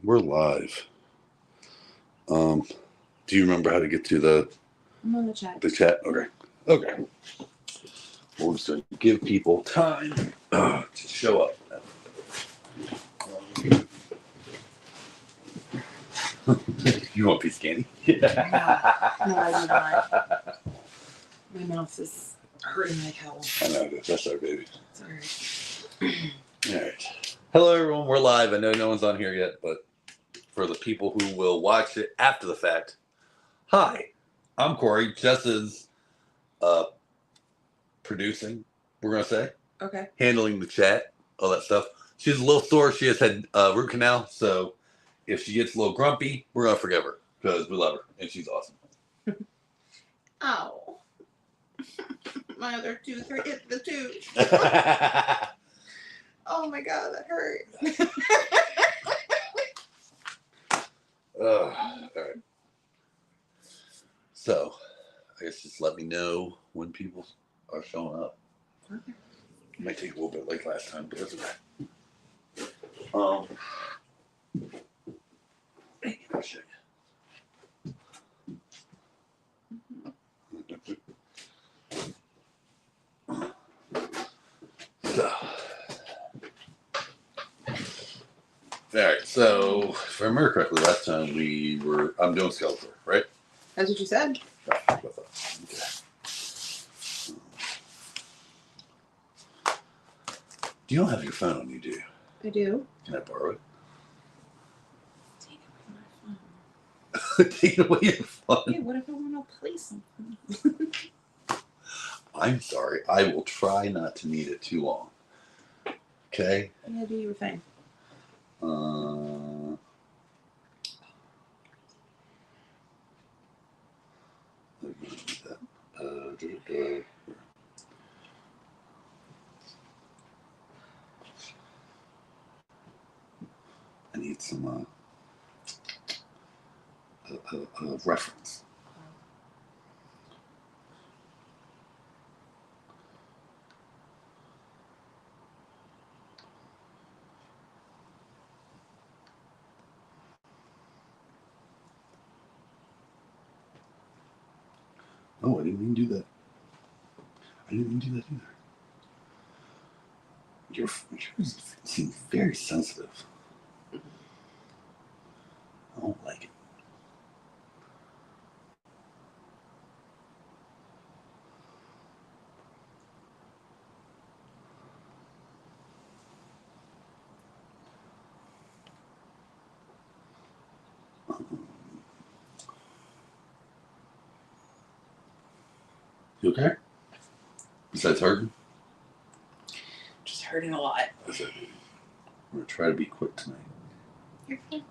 We're live. Do you remember how to get to I'm on the chat. the chat? Okay. Okay. We'll just give people time to show up. You want a piece of candy? No, I do not. My mouth is hurting like hell. I know. That's our baby. It's alright. All right. Hello, everyone. We're live. I know no one's on here yet, but for the people who will watch it after the fact, hi, I'm Corey. Jess is producing, we're going to say. Okay. Handling the chat, all that stuff. She's a little sore. She has had root canal, so if she gets a little grumpy, we're going to forgive her because we love her and she's awesome. Ow. My other tooth hit the tooth. Oh my god, that hurt. All right. So, I guess just let me know when people are showing up. Okay. It might take a little bit like last time, but that's okay. Check. So, all right. So, if I remember correctly, last time I'm doing Skeletor, right? That's what you said. Right. Okay. You don't have your phone on you, do you? I do. Can I borrow it? Take away my phone. Take away your phone. Yeah, what if I want to play something? I'm sorry. I will try not to need it too long. Okay? Yeah, do your thing. I need some reference. Oh, I didn't even do that. I didn't even do that either. You seem very sensitive. I don't like it. You okay? Besides hurting? Just hurting a lot. That's it. I'm going to try to be quick tonight. You're fine.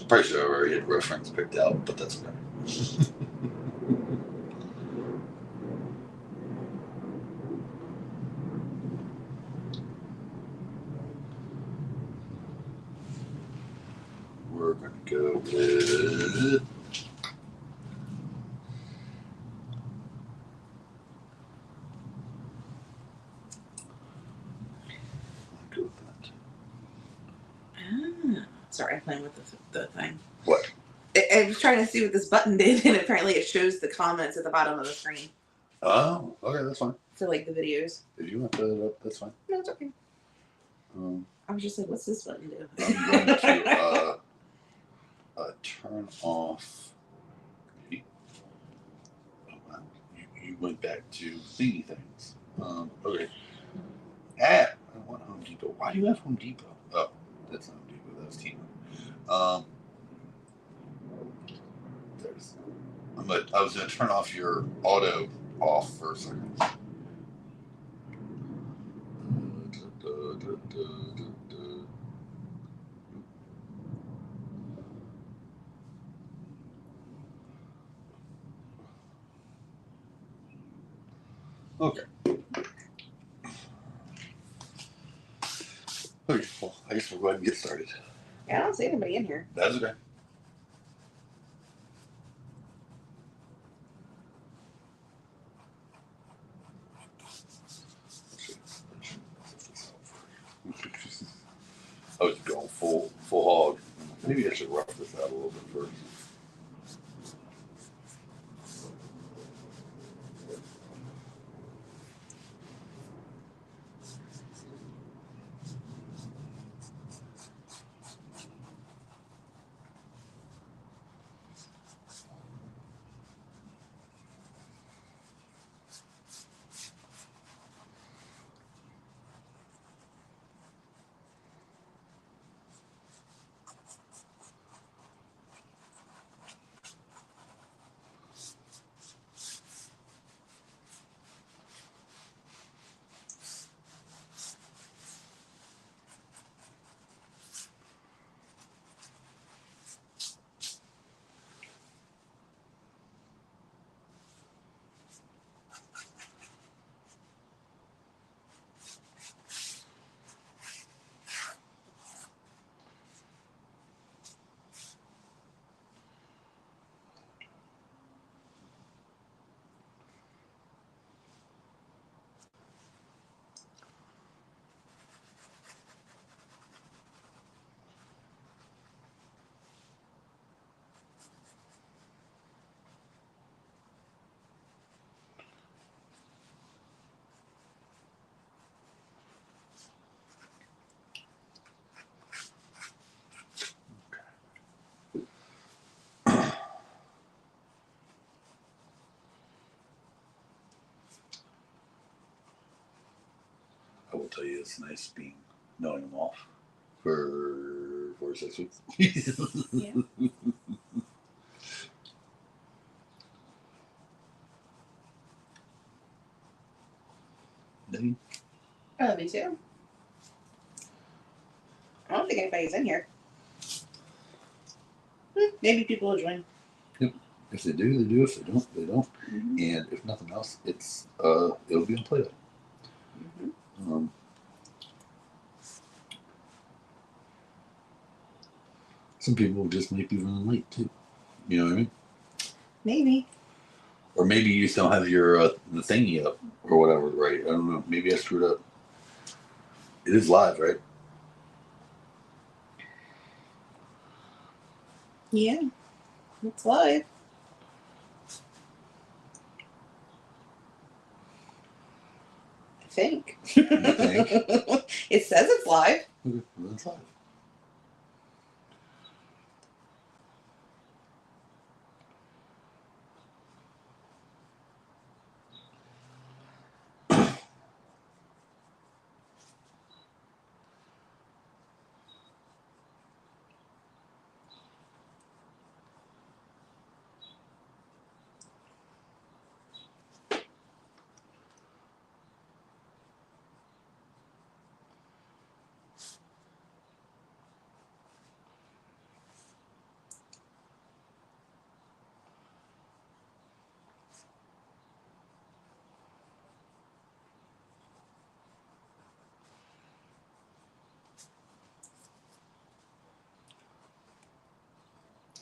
Pretty sure I already had reference picked out, but that's okay. We're going to go with... Go with that. Ah, sorry, I'm playing with the thing. What? I was trying to see what this button did, and apparently it shows the comments at the bottom of the screen. Oh, okay, that's fine. For like the videos. If you want that up, that's fine. No, it's okay. I was just like, what's this button do? I'm going to turn off. Oh, wow. You went back to thingy things. Okay. I want Home Depot. Why do you have Home Depot? Oh, that's not Home Depot. That was Timo. There's. I was going to turn off your auto off for a second. Okay. Okay, well, I guess we'll go ahead and get started. Yeah, I don't see anybody in here. That's okay. full hog. Maybe I should rough this out a little bit first. I will tell you, it's nice knowing them off for 4 or 6 weeks. Yeah. Oh, me too. I don't think anybody's in here. Maybe people will join. If they do, they do. If they don't, they don't. Mm-hmm. And if nothing else, it'll be on Play-Doh. Mm-hmm. Some people just might be running late too. You know what I mean? Maybe. Or maybe you just don't have your the thingy up or whatever, right? I don't know. Maybe I screwed up. It is live, right? Yeah. It's live. I think. You think? It says it's live. Okay, well, it's live.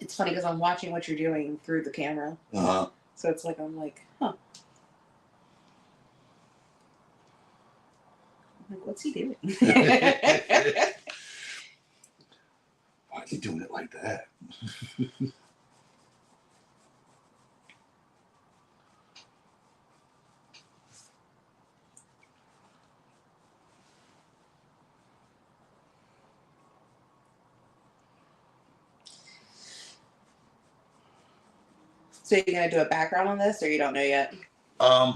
It's funny because I'm watching what you're doing through the camera. Uh-huh. So it's like, I'm like, huh. I'm like, what's he doing? Why is he doing it like that? So you're going to do a background on this or you don't know yet? I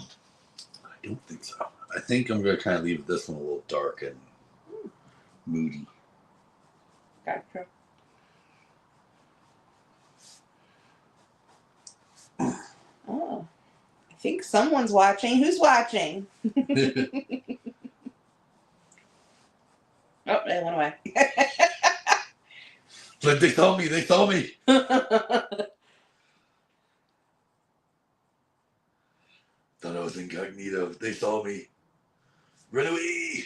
don't think so. I think I'm going to kind of leave this one a little dark and moody. Gotcha. Oh. I think someone's watching. Who's watching? Oh, they went away. But they saw me. They saw me. Thought I was incognito. They saw me. Run away.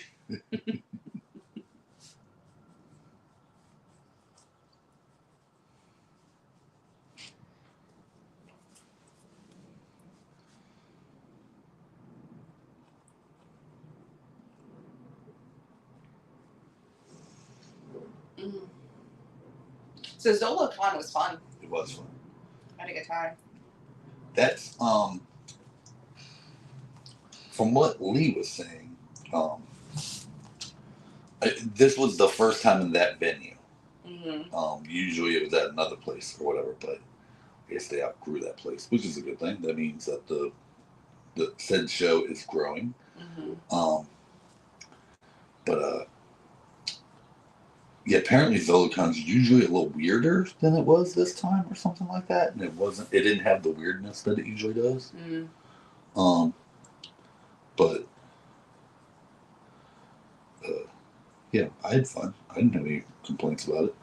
Mm. So ZolaCon was fun. It was fun. I had a good time. That's from what Lee was saying, this was the first time in that venue. Mm-hmm. Usually it was at another place or whatever, but I guess they outgrew that place, which is a good thing. That means that the said show is growing. Mm-hmm. But yeah, apparently ZolaCon's usually a little weirder than it was this time, or something like that, and it didn't have the weirdness that it usually does. Mm. But yeah, I had fun. I didn't have any complaints about it.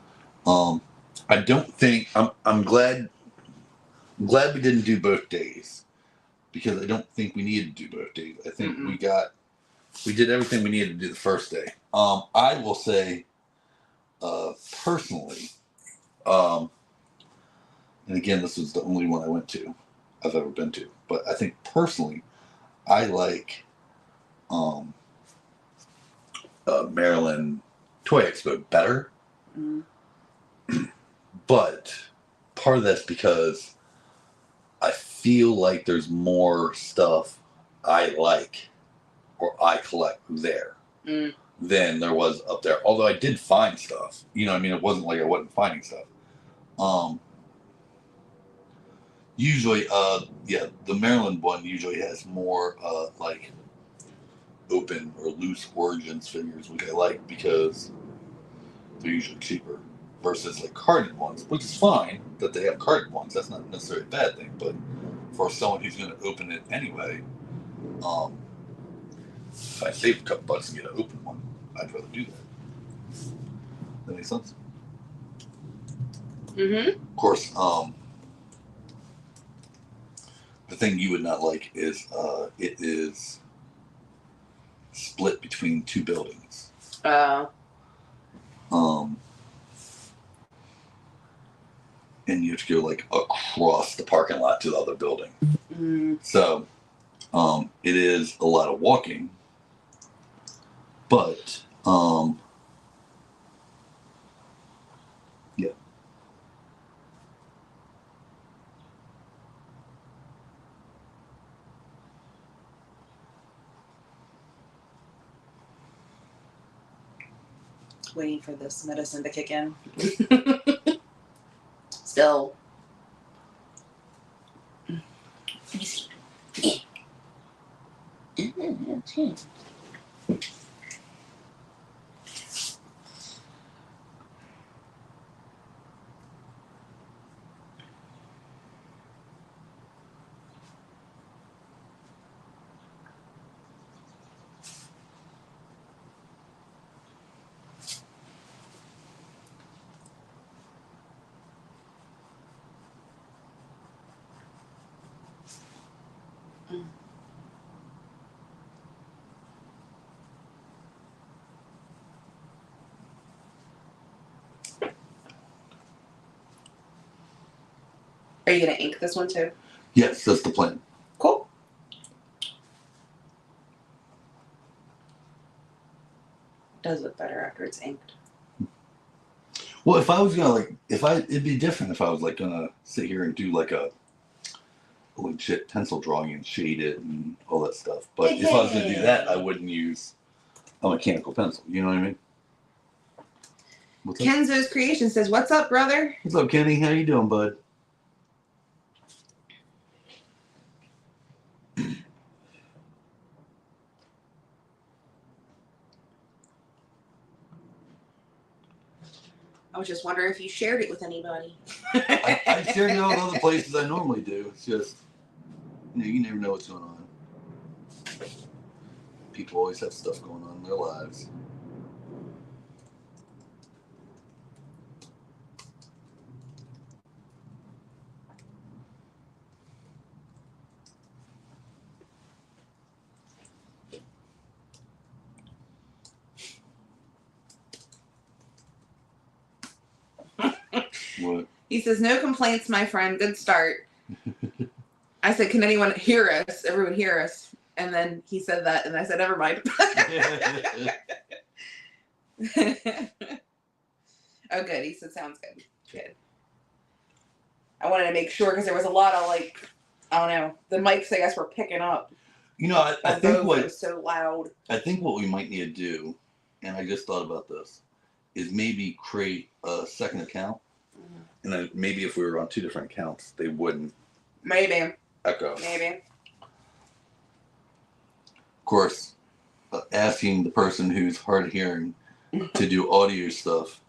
I don't think I'm glad we didn't do both days, because I don't think we needed to do both days. I think we did everything we needed to do the first day. I will say, personally, and again, this was the only one I've ever been to, but I think personally, I like Maryland Toy Expo better. Mm. But part of that's because I feel like there's more stuff I like or I collect there than there was up there. Although I did find stuff. You know what I mean? It wasn't like I wasn't finding stuff. Usually, the Maryland one usually has more like open or loose Origins figures, which I like because they're usually cheaper. Versus like carton ones, which is fine that they have carton ones. That's not necessarily a bad thing, but for someone who's going to open it anyway, if I save a couple bucks and get an open one, I'd rather do that. That makes sense. Mm-hmm. Of course, the thing you would not like is it is split between two buildings. And you have to go like across the parking lot to the other building. Mm. So it is a lot of walking, but yeah. Waiting for this medicine to kick in. Still. Are you gonna ink this one too? Yes, that's the plan. Cool. Does look better after it's inked. Well, if I was gonna it'd be different if I was like gonna sit here and do like a legit pencil drawing and shade it and all that stuff. But if I was gonna do that, I wouldn't use a mechanical pencil. You know what I mean? What's up? Kenzo's Creation says, "What's up, brother?" What's up, Kenny? How you doing, bud? I was just wondering if you shared it with anybody. I shared it all in other places I normally do. It's just, you never know what's going on. People always have stuff going on in their lives. What? He says, "No complaints, my friend. Good start." I said, "Can anyone hear us? Everyone hear us?" And then he said that, and I said, "Never mind." Oh, good. He said, "Sounds good." Good. I wanted to make sure because there was a lot of like, I don't know, the mics I guess were picking up. You know, I Although think it what was so loud. I think what we might need to do, and I just thought about this, is maybe create a second account, and then maybe if we were on two different accounts, they wouldn't Maybe. echo. Maybe. Of course, asking the person who's hard of hearing to do audio stuff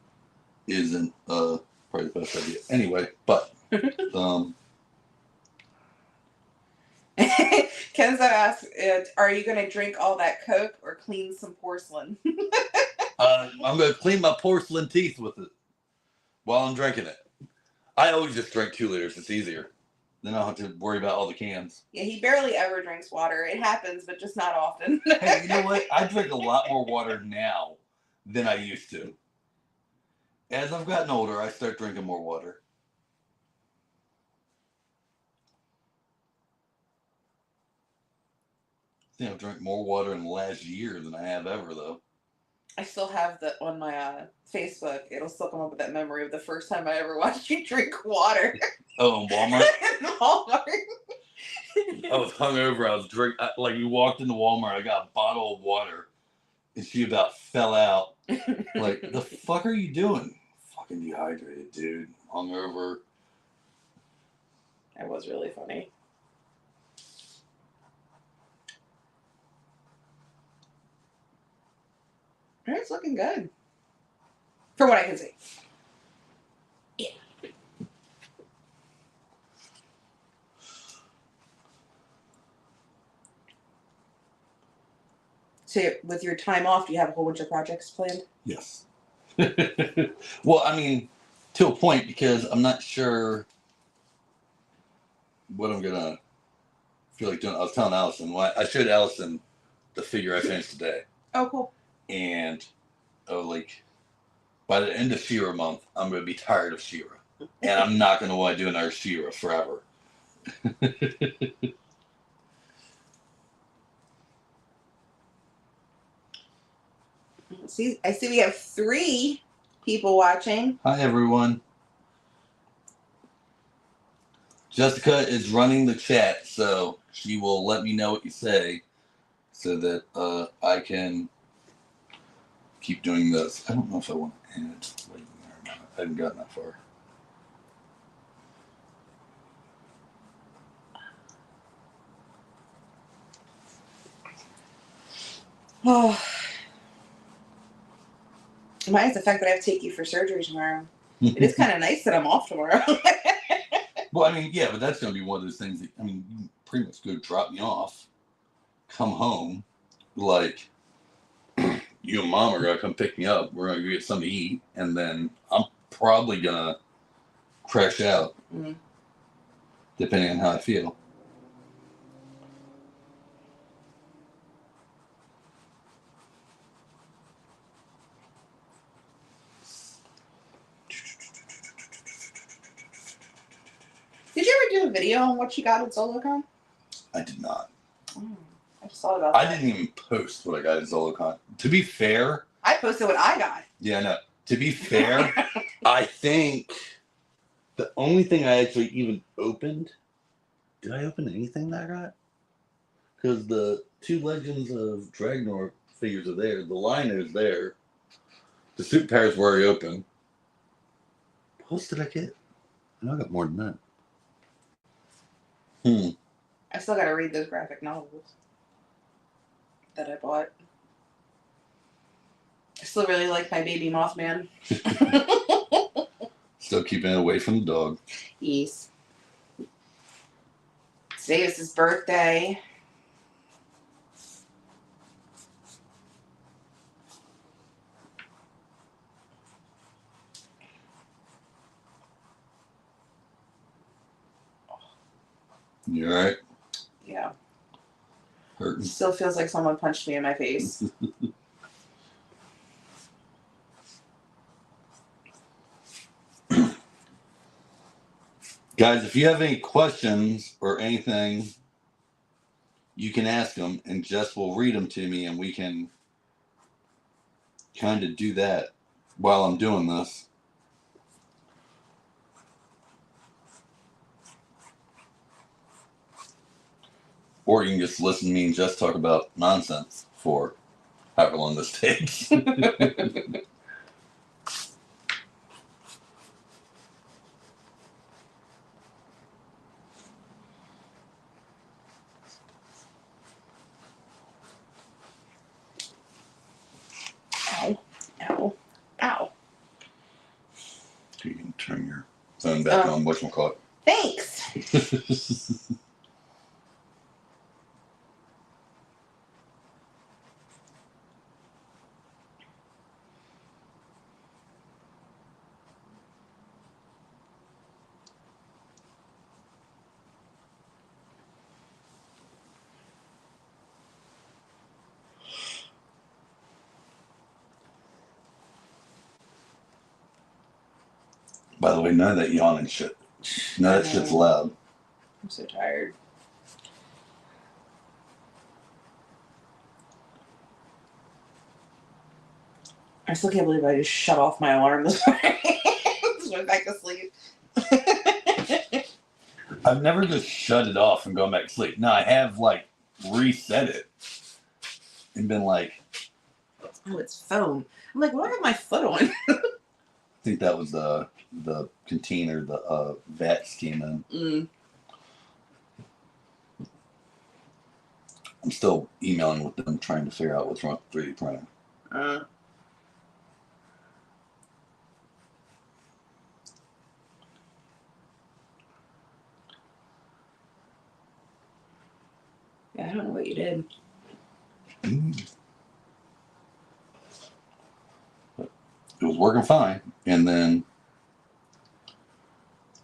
isn't probably the best idea. Anyway, but Kenzo asks, are you going to drink all that Coke or clean some porcelain? I'm going to clean my porcelain teeth with it while I'm drinking it. I always just drink 2 liters. It's easier. Then I don't have to worry about all the cans. Yeah, he barely ever drinks water. It happens, but just not often. Hey, you know what? I drink a lot more water now than I used to. As I've gotten older, I start drinking more water. I think I've drank more water in the last year than I have ever, though. I still have that on my Facebook. It'll still come up with that memory of the first time I ever watched you drink water. Oh, in Walmart? In Walmart. I was hungover. I was drinking. Like, you walked into Walmart, I got a bottle of water, and she about fell out. Like, the fuck are you doing? Fucking dehydrated, dude. Hungover. That was really funny. It's looking good. For what I can see. Yeah. So with your time off, do you have a whole bunch of projects planned? Yes. Well, I mean, to a point, because I'm not sure what I'm gonna feel like doing. I was telling Allison, I showed Allison the figure I finished today, Oh, cool. and like by the end of She-Ra month, I'm gonna be tired of She-Ra, and I'm not gonna want to do another She-Ra forever. I see we have 3 people watching. Hi, everyone. Jessica is running the chat, so she will let me know what you say so that I can keep doing this. I don't know if I want to add right there. I haven't gotten that far. Oh. Mine's the fact that I have to take you for surgery tomorrow. It is kind of nice that I'm off tomorrow. Well, I mean, yeah, but that's going to be one of those things that, I mean, you can pretty much go drop me off, come home, like, you and Mom are going to come pick me up. We're going to go get something to eat, and then I'm probably going to crash out, depending on how I feel. Did you ever do a video on what you got at ZoloCon? I did not. I just thought about that. I didn't even post what I got at ZoloCon. To be fair, I posted what I got. yeah, no. To be fair, I think the only thing I actually even opened. Did I open anything that I got? Because the 2 Legends of Dragnor figures are there. The line is there. The suit pairs were already open. What else did I get? I know I got more than that. I still got to read those graphic novels that I bought. I still really like my baby Mothman. Still keeping it away from the dog. Yes. Today is his birthday. You alright? Yeah. Hurting? Still feels like someone punched me in my face. Guys, if you have any questions or anything, you can ask them, and Jess will read them to me, and we can kind of do that while I'm doing this. Or you can just listen to me and just talk about nonsense for however long this takes. Ow. Ow. Ow. You can turn your phone back on. Whatchamacallit. Thanks. By the way, none of that yawning shit. None of that shit's loud. I'm so tired. I still can't believe I just shut off my alarm this morning. Just went back to sleep. I've never just shut it off and gone back to sleep. No, I have like reset it and been like, Oh, it's phone. I'm like, what do I have my foot on? I think that was the container the vats came in. I'm still emailing with them trying to figure out what's wrong with 3D printer. Yeah, I don't know what you did. But it was working fine, and then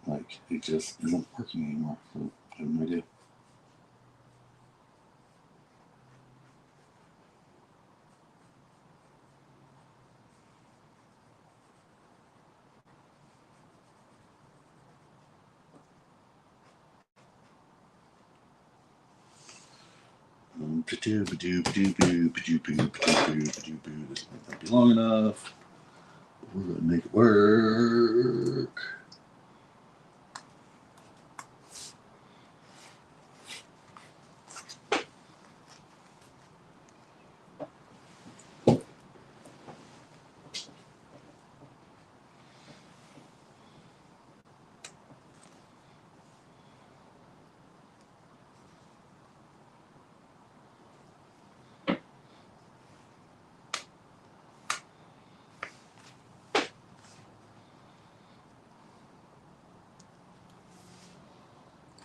like it just isn't working anymore. So I have no idea. This might not be long enough. We're gonna make it work. I'm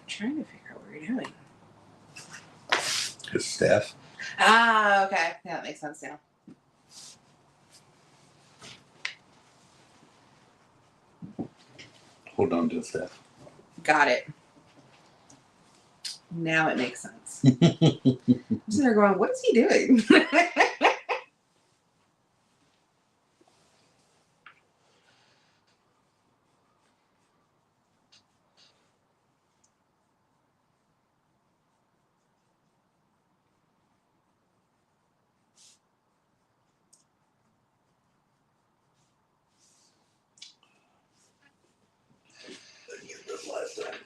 trying to figure out what you're doing. His staff. Ah, okay. Yeah, that makes sense now. Hold on to his staff. Got it. Now it makes sense. I'm sitting there going, what is he doing? I did this last time.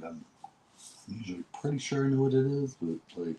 I'm usually pretty sure I know what it is, but like.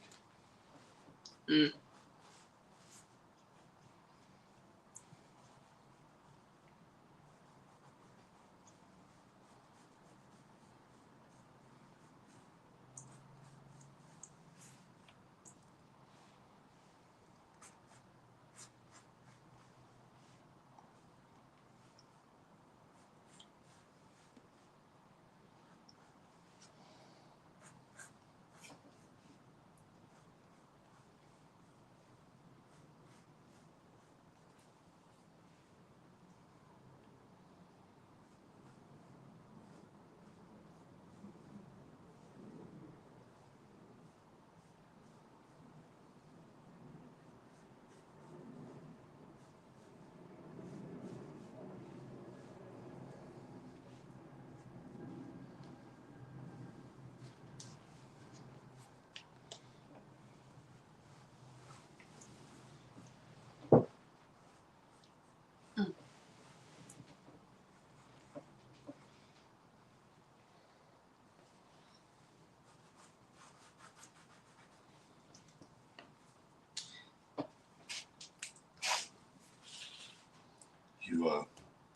you.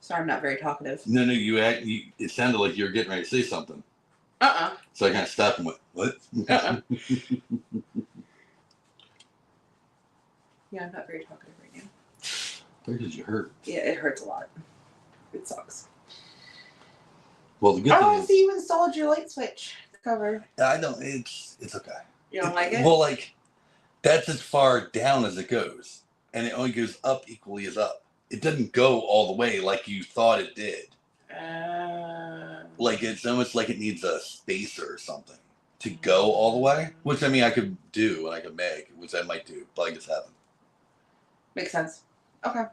Sorry, I'm not very talkative. No, it sounded like you were getting ready to say something. Uh-uh. So I kind of stopped and went, "What?" Uh-uh. Yeah, I'm not very talkative right now. Where did you hurt? Yeah, it hurts a lot. It sucks. Well, the good Oh, thing I is, see you installed your light switch cover. I don't. It's okay. You don't like it? Well, like that's as far down as it goes, and it only goes up equally as up. It doesn't go all the way like you thought it did. Like it's almost like it needs a spacer or something to go all the way. Which I mean, I could do and I could make, which I might do, but I just haven't. Makes sense. Okay.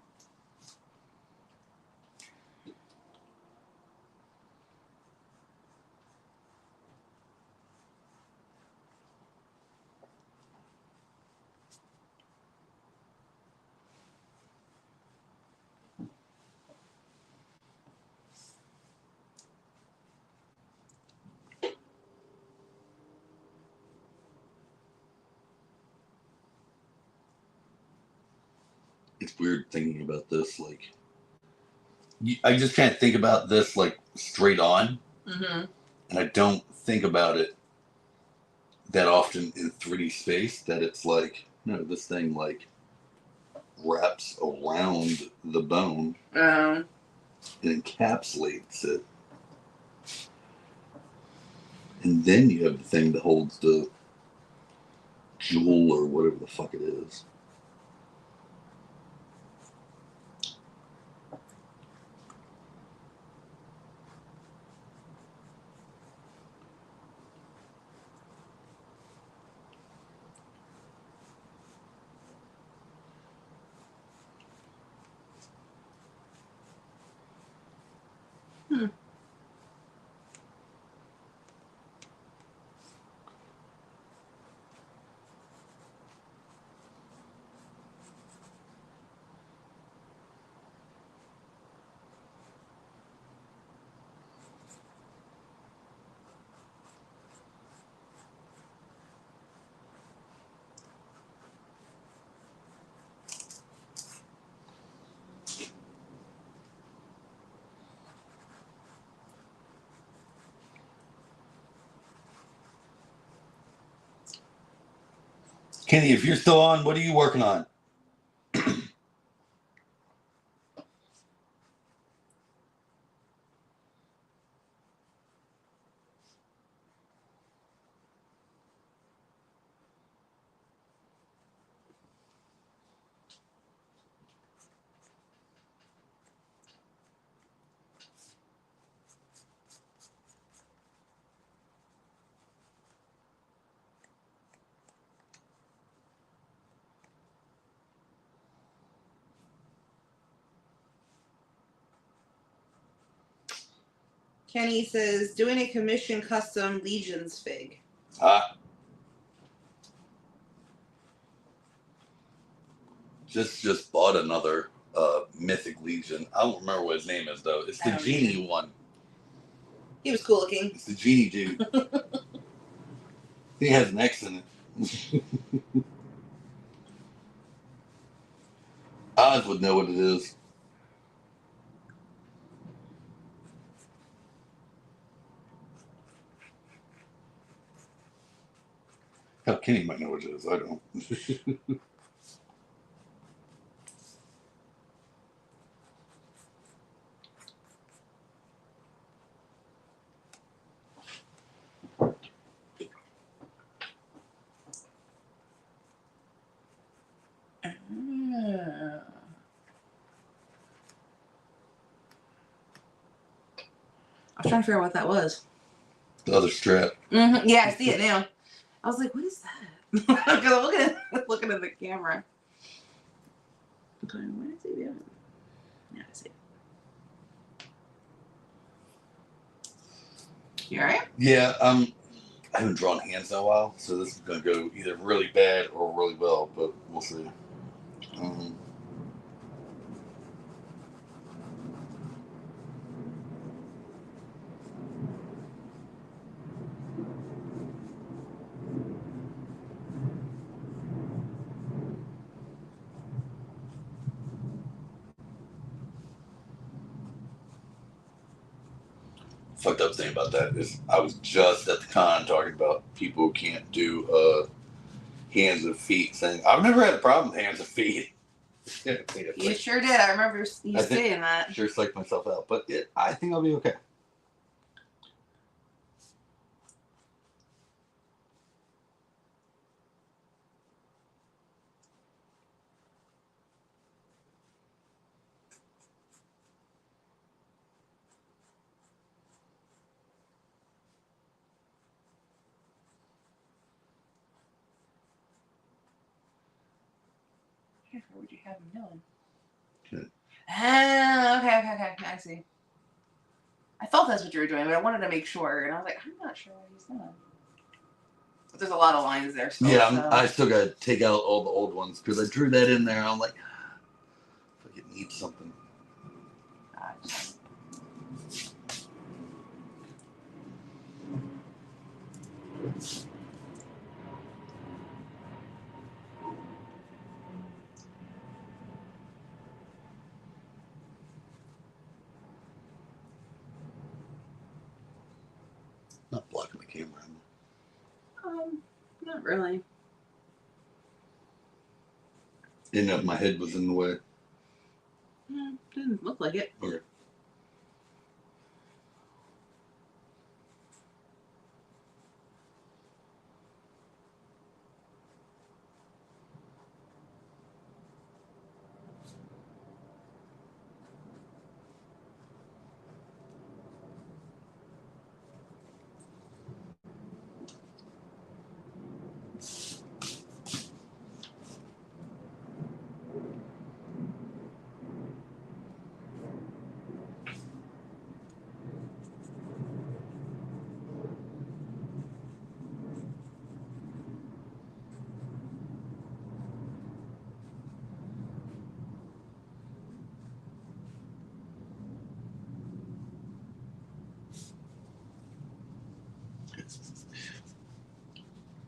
It's weird thinking about this. Like, I just can't think about this like straight on, Mm-hmm. and I don't think about it that often in 3D space. That it's like, no, this thing like wraps around the bone and encapsulates it, and then you have the thing that holds the jewel or whatever the fuck it is. Kenny, if you're still on, what are you working on? Kenny says, doing a commission custom Legions fig. Just bought another Mythic Legion. I don't remember what his name is though. It's the genie one. He was cool looking. It's the genie dude. He has an X in it. Oz would know what it is. Hell, Kenny might know what it is. I don't. I was trying to figure out what that was. The other strap. Mm-hmm. Yeah, I see it now. I was like, what is that? Because I'm looking at the camera. Okay, what is he doing? Yeah, I see it. You alright? Yeah, I haven't drawn hands in a while, so this is gonna go either really bad or really well, but we'll see. fucked up thing about that is I was just at the con talking about people who can't do hands and feet thing. I've never had a problem with hands and feet. Yeah, You sure did. I remember you saying that. Sure psyched myself out, but I think I'll be okay. What would you have him doing? Good. Okay. I see. I thought that's what you were doing, but I wanted to make sure, and I was like, I'm not sure what he's doing. But there's a lot of lines there still. Yeah, so. I still got to take out all the old ones because I drew that in there. And I'm like, if I could need something. Gotcha. Not blocking the camera. Not really. Didn't know if my head was in the way. Didn't look like it. Okay.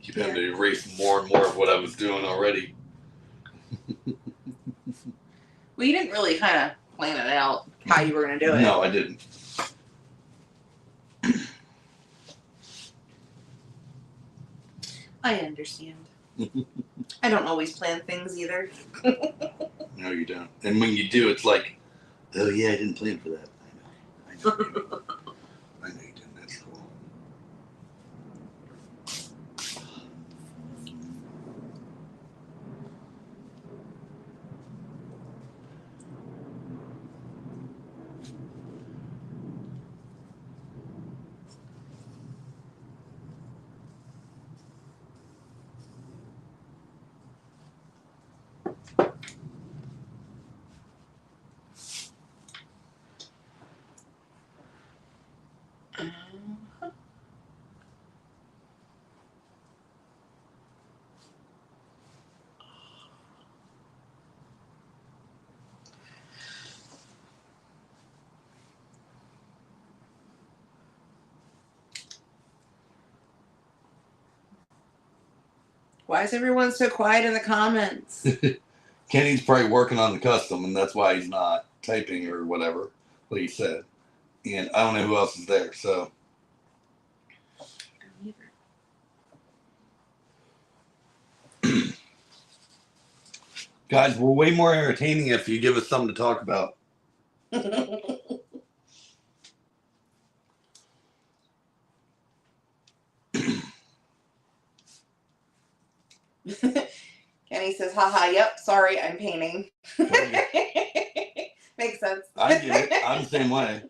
Keep having to erase more and more of what I was doing already. Well, you didn't really kind of plan it out how you were going to do it. No, I didn't. I understand. I don't always plan things either. No, you don't. And when you do, it's like, oh yeah, I didn't plan for that. I know. I know you didn't. That's cool. Why is everyone so quiet in the comments? Kenny's probably working on the custom, and that's why he's not typing or whatever, what he said. And I don't know who else is there, so. Guys, we're way more entertaining if you give us something to talk about. Kenny says, haha, yep, sorry, I'm painting. Makes sense. I get it. I'm the same way.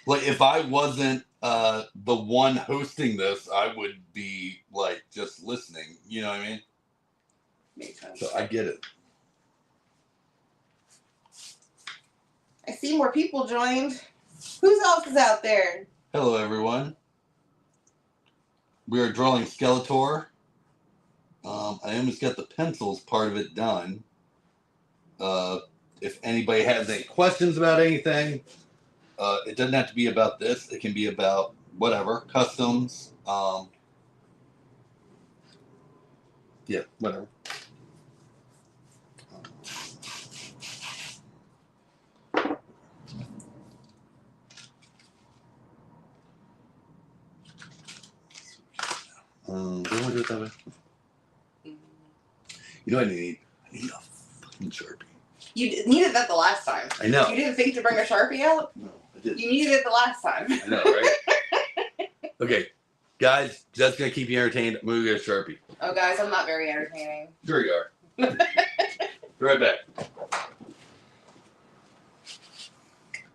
Like, if I wasn't the one hosting this, I would be, like, just listening. You know what I mean? Makes sense. So I get it. I see more people joined. Who else is out there? Hello, everyone. We are drawing Skeletor. I almost got the pencils part of it done. If anybody has any questions about anything, it doesn't have to be about this. It can be about whatever, customs. Yeah, whatever. do it that way. You know what I need? I need a fucking Sharpie. You needed that the last time. I know. You didn't think to bring a Sharpie out? No, I didn't. You needed it the last time. I know, right? Okay, guys, that's gonna keep you entertained. I'm gonna get a Sharpie. Oh, guys, I'm not very entertaining. There you are. Be right back.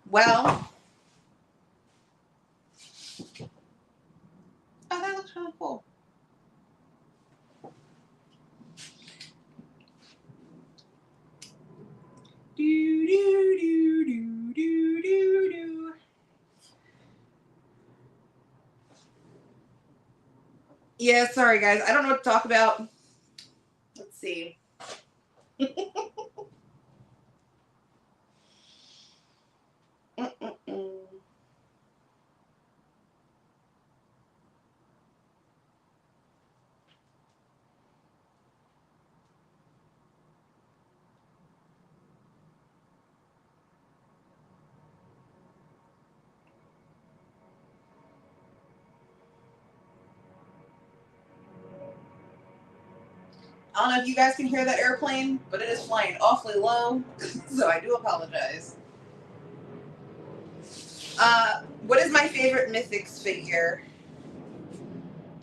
Well. Oh, that looks really cool. Do, do, do, do, do, do, do. Yeah, sorry guys. I don't know what to talk about. Let's see. Mm-mm-mm. I don't know if you guys can hear that airplane, but it is flying awfully low, so I do apologize. What is my favorite Mythics figure?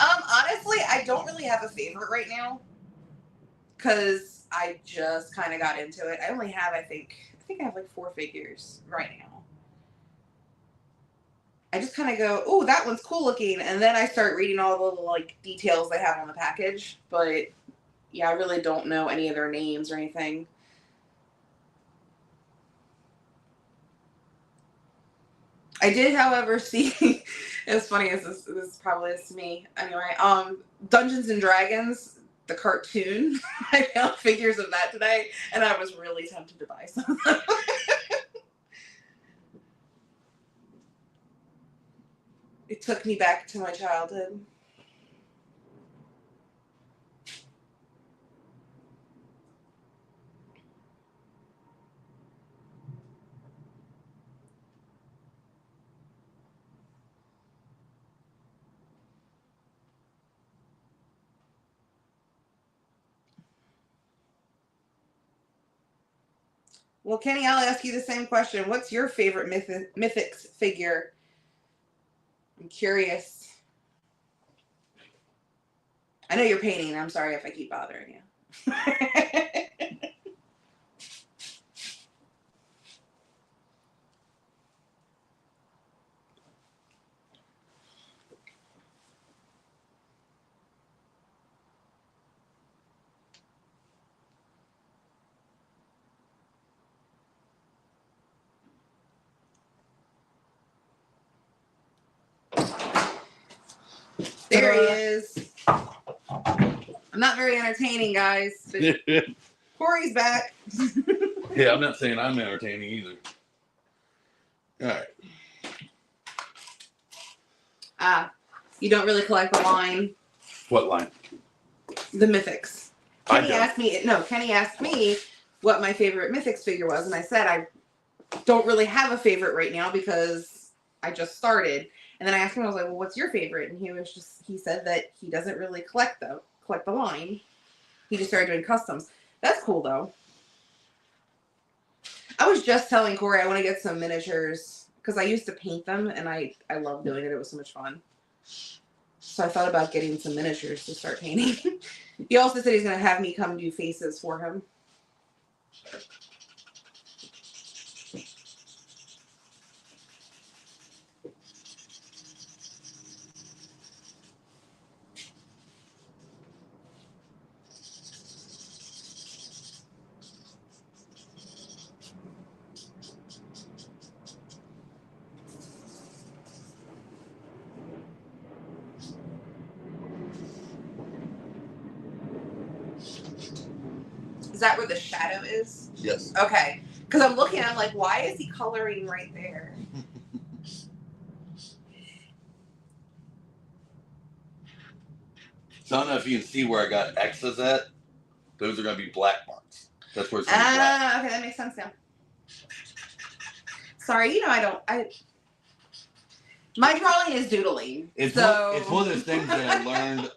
Honestly, I don't really have a favorite right now, because I just kind of got into it. I only have, I think I have like 4 figures right now. I just kind of go, oh, that one's cool looking, and then I start reading all the little like details they have on the package, but yeah, I really don't know any of their names or anything. I did, however, see. It's funny. This probably is me anyway. Dungeons and Dragons, the cartoon. I found figures of that today, and I was really tempted to buy some. It took me back to my childhood. Well, Kenny, I'll ask you the same question. What's your favorite Mythics figure? I'm curious. I know you're painting. I'm sorry if I keep bothering you. There he is. I'm not very entertaining, guys. But Corey's back. Yeah, I'm not saying I'm entertaining either. All right. You don't really collect the line. What line? The Mythics. I Kenny asked me what my favorite Mythics figure was, and I said I don't really have a favorite right now because I just started. And then I asked him, I was like, well, what's your favorite? And he said that he doesn't really collect the line. He just started doing customs. That's cool though. I was just telling Corey I want to get some miniatures because I used to paint them and I love doing it. It was so much fun. So I thought about getting some miniatures to start painting. He also said he's going to have me come do faces for him. Is that where the shadow is? Yes. Okay. Because I'm looking, I'm like, why is he coloring right there? So I don't know if you can see where I got X's at. Those are going to be black marks. That's where it's going to be black. Okay, that makes sense now. Sorry, my drawing is doodling. It's so... one of those things that I learned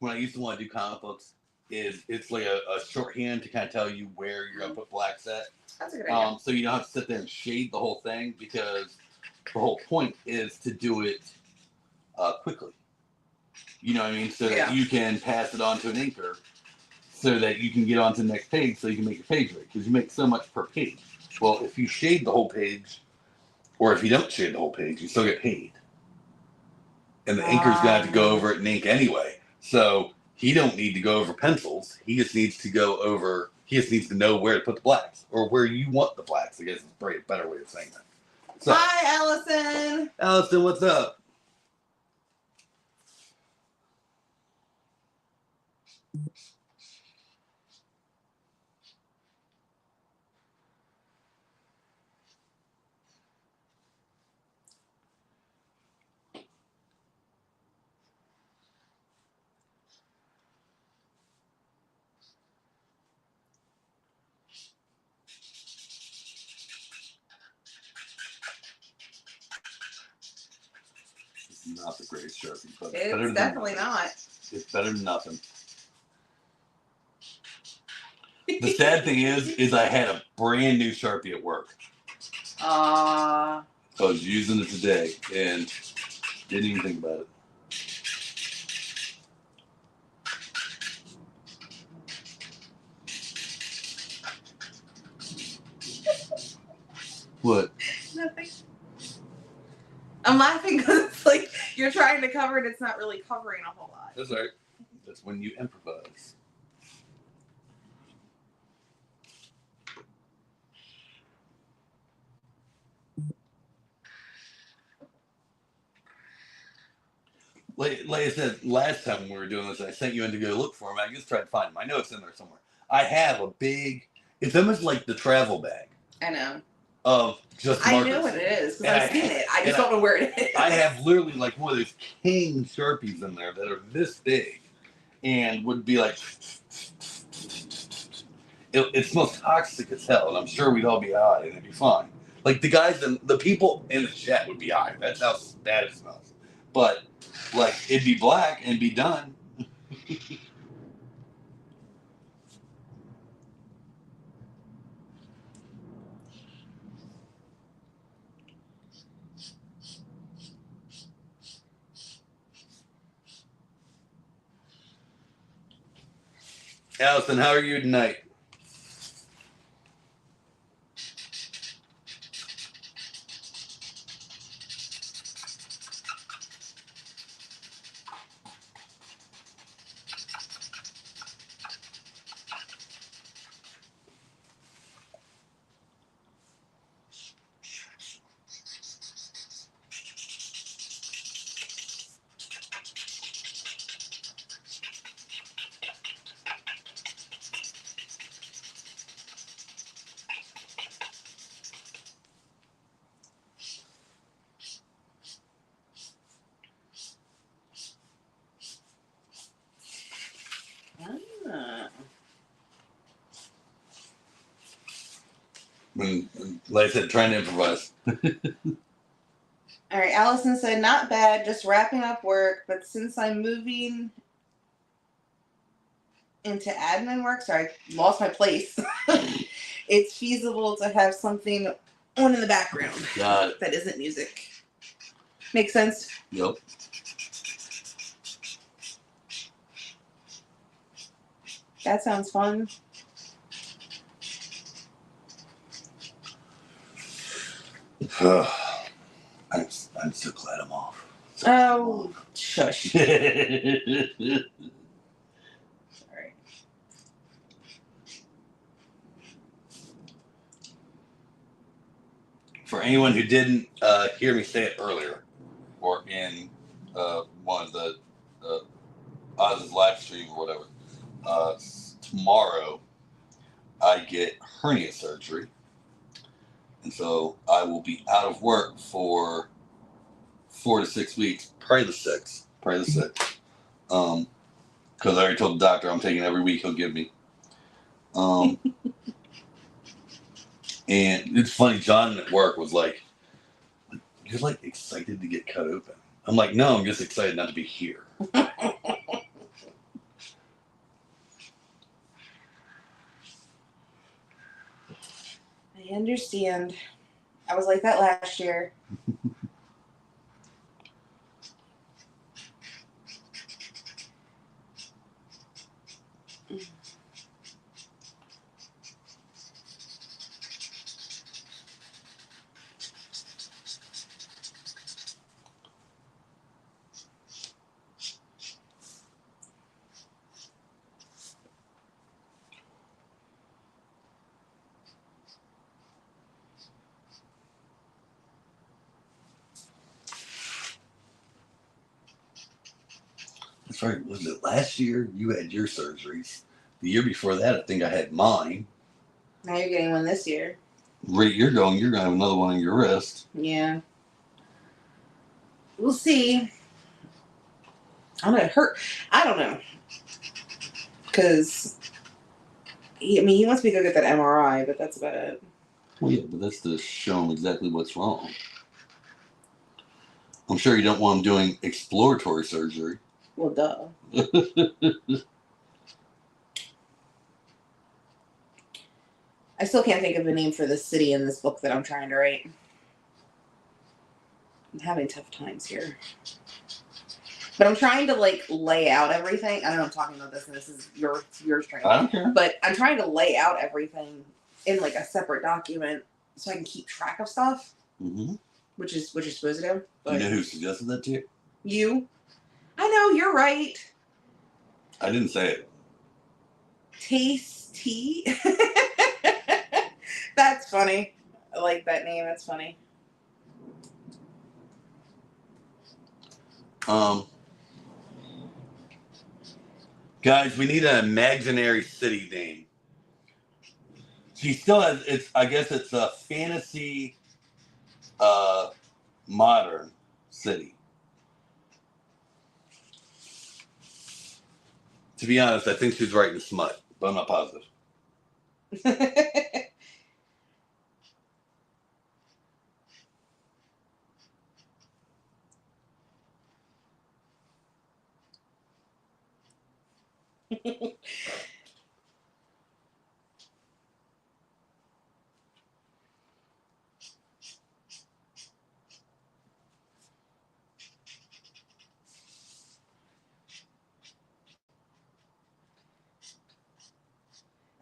when I used to want to do comic books, is it's like a shorthand to kind of tell you where you're gonna put blacks at. That's a good idea. So you don't have to sit there and shade the whole thing, because the whole point is to do it quickly. You know what I mean? So that you can pass it on to an inker, so that you can get on to the next page, so you can make your page right, because you make so much per page. Well, if you shade the whole page, or if you don't shade the whole page, you still get paid. And the inker's gonna have to go over it and ink anyway. So he don't need to go over pencils. He just needs to go over. He just needs to know where to put the blacks, or where you want the blacks. I guess is probably a better way of saying that. So, Hi, Allison. Allison, what's up? It's not the greatest Sharpie, but it's better It's definitely not. It's better than nothing. The sad thing is I had a brand new Sharpie at work. I was using it today and didn't even think about it. What? Nothing. I'm laughing because it's like you're trying to cover it. It's not really covering a whole lot. That's all right. That's when you improvise. Like I said, last time we were doing this, I sent you in to go look for them. I just tried to find them. I know it's in there somewhere. I have a big, it's almost like the travel bag I know. of just markers. I know what it is because I've seen it. I just don't know where it is. I have literally like one of those king Sharpies in there that are this big and would be like, it smells toxic as hell, and I'm sure we'd all be high and it'd be fine. Like the people in the chat would be high. That's how bad it smells. But like it'd be black and be done. Allison, how are you tonight? Like I said, trying to improvise. All right, Allison said, not bad, just wrapping up work, but since I'm moving into admin work, sorry, I lost my place, it's feasible to have something on in the background Got it. that isn't music. Makes sense? Yep. That sounds fun. I'm so glad I'm off. Oh, shush. Sorry. For anyone who didn't hear me say it earlier, or in one of the Oz's live stream or whatever, tomorrow I get hernia surgery. And so I will be out of work for 4 to 6 weeks, probably the 6th. Because I already told the doctor I'm taking every week he'll give me. And it's funny, John at work was like, you're like excited to get cut open. I'm like, no, I'm just excited not to be here. I understand. I was like that last year. That's right. Was it last year you had your surgeries? The year before that, I think I had mine. Now you're getting one this year. Right, you're going to have another one on your wrist. Yeah. We'll see. I'm gonna hurt. I don't know. Because, he wants me to go get that MRI, but that's about it. Well, yeah, but that's to show him exactly what's wrong. I'm sure you don't want him doing exploratory surgery. Well, duh. I still can't think of a name for the city in this book that I'm trying to write. I'm having tough times here. But I'm trying to lay out everything. I know I'm talking about this and this is your strength. I don't care. But I'm trying to lay out everything in a separate document so I can keep track of stuff. Mm-hmm. Which is what you're supposed to do. But You know who suggested that to you? you? I know, you're right. I didn't say it. Tasty. That's funny. I like that name. That's funny. Guys, we need an imaginary city name. She still has I guess it's a fantasy modern city. To be honest, I think she's writing smut, but I'm not positive.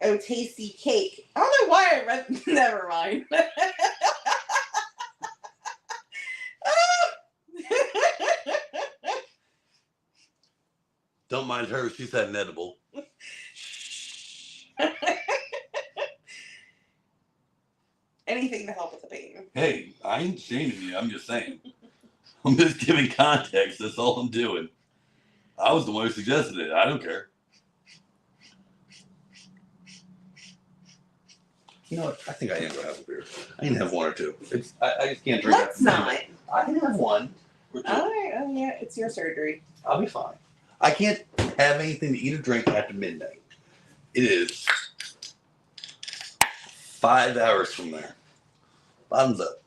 Oh, tasty cake. I don't know why I read. Never mind. Don't mind her. She's had an edible. Anything to help with the pain. Hey, I ain't shaming you. I'm just saying. I'm just giving context. That's all I'm doing. I was the one who suggested it. I don't care. You know what? I think I am going to have a beer. I can have one or two. I just can't drink. Let's not. I can have one or two. All right. Oh, yeah. It's your surgery. I'll be fine. I can't have anything to eat or drink after midnight. It is 5 hours from there. Bottoms up.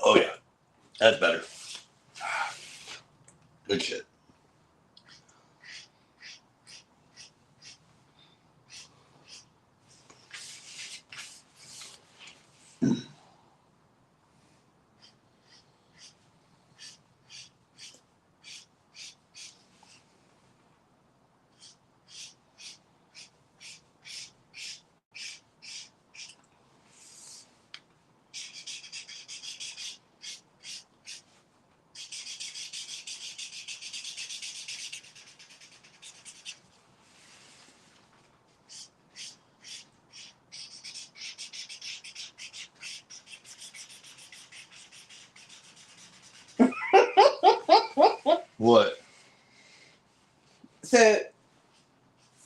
Oh, yeah. That's better. Good shit. What? So,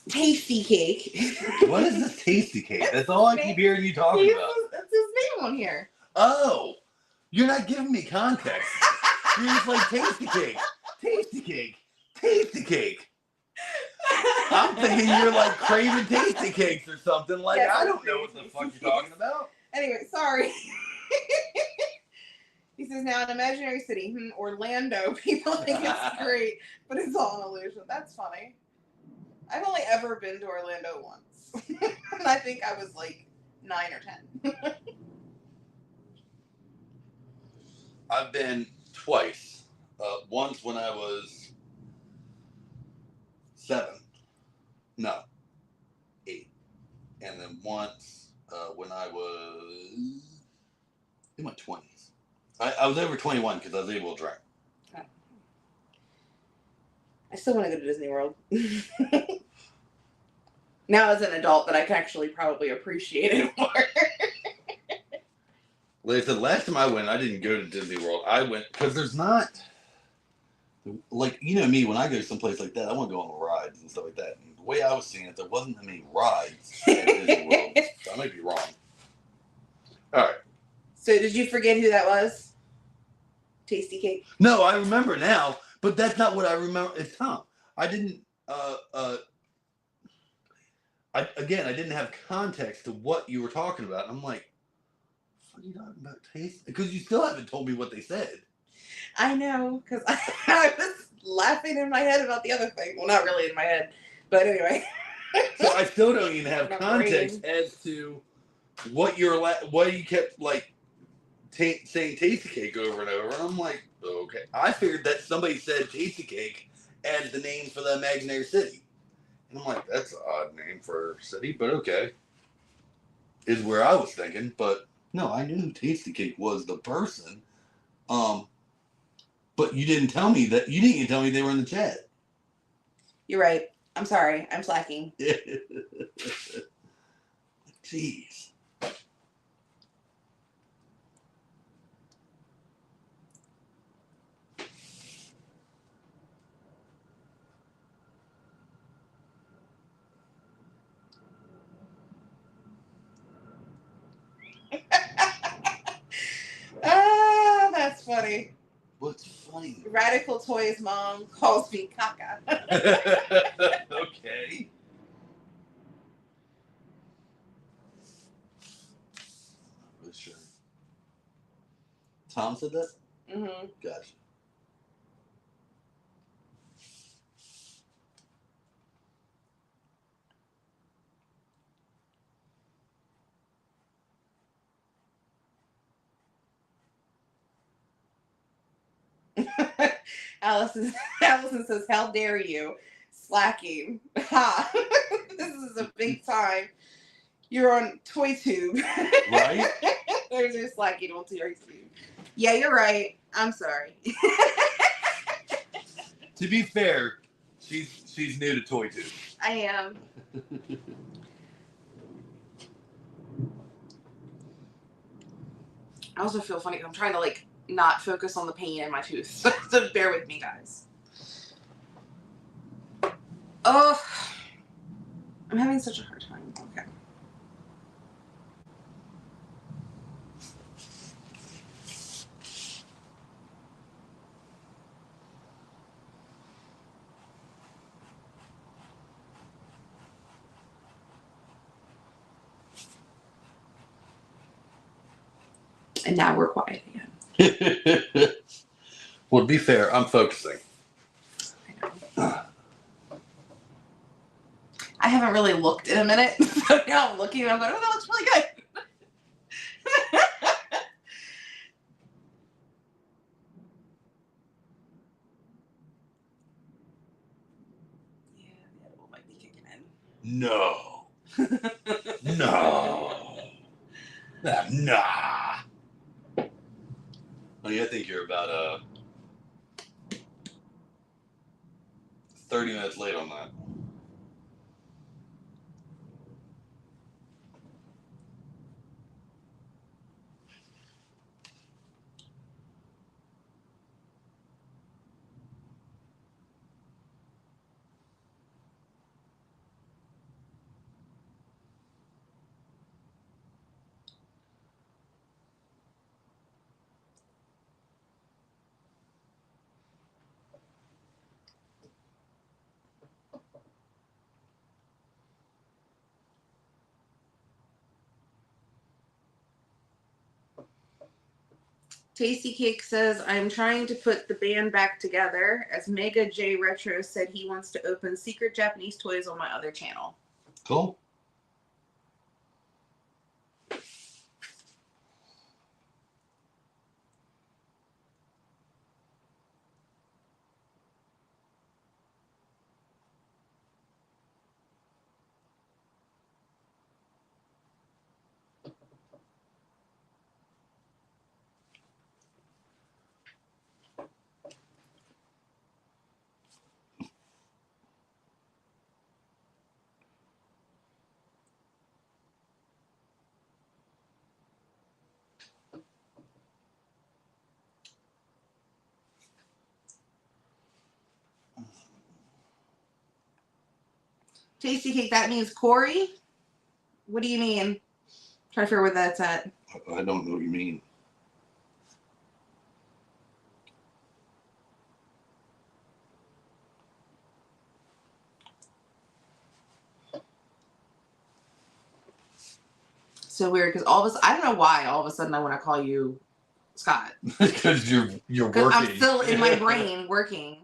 tasty cake. What is this tasty cake? That's all I keep hearing you talking about. That's his name on here. Oh, you're not giving me context. You're just like tasty cake, tasty cake, tasty cake. I'm thinking you're like craving tasty cakes or something. Like, Yes, I don't know what the fuck you're talking about. Anyway, sorry. He says, now an imaginary city, Orlando. People think it's great, but it's all an illusion. That's funny. I've only ever been to Orlando once. And I think I was like 9 or 10. I've been twice. Once when I was 7. No, 8. And then once when I was in my 20s. I was over 21 because I was able to drink. I still want to go to Disney World. Now as an adult that I can actually probably appreciate it more. Like I said, last time I went, I didn't go to Disney World. I went because there's not, like, you know me, when I go someplace like that, I want to go on rides and stuff like that. And the way I was seeing it, there wasn't that many rides at Disney World. I might be wrong. All right. So did you forget who that was? Tasty Cake? No, I remember now, but that's not what I remember. It's Tom. I didn't. I didn't have context to what you were talking about. I'm like, what are you talking about, taste? Because you still haven't told me what they said. I know, because I was laughing in my head about the other thing. Well, not really in my head, but anyway. So I still don't even have My context brain. as to what you kept like saying Tasty Cake over and over. And I'm like, okay. I figured that somebody said Tasty Cake as the name for the imaginary city. And I'm like, that's an odd name for a city, but okay. Is where I was thinking, but no, I knew Tasty Cake was the person. But you didn't tell me that. You didn't even tell me they were in the chat. You're right. I'm sorry. I'm slacking. Jeez. Ah, that's funny. What's funny? Radical Toys mom calls me caca. Okay. For sure. Tom said that? Mm-hmm. Gotcha. Allison says, "How dare you, slacking? Ha! This is a big time. You're on ToyTube, Right? There's your slacking on ToyTube. Yeah, you're right. I'm sorry. To be fair, she's new to ToyTube. I am. I also feel funny. I'm trying to like not focus on the pain in my tooth, so bear with me, guys. Oh, I'm having such a hard time. Okay. And now we're quiet again. Well, to be fair, I'm focusing. I haven't really looked in a minute, so now I'm looking and I'm going, oh, that looks really good. Yeah, the edible might be kicking in. No. No. Nah. Honey, I think you're about 30 minutes late on that. Tasty Cake says, I'm trying to put the band back together as Mega J Retro said he wants to open secret Japanese toys on my other channel. Cool. Tasty Cake, that means Corey? What do you mean? Trying to figure where that's at. I don't know what you mean. So weird because all of a sudden, I don't know why all of a sudden I want to call you Scott. Because you're Because working. I'm still in my brain working.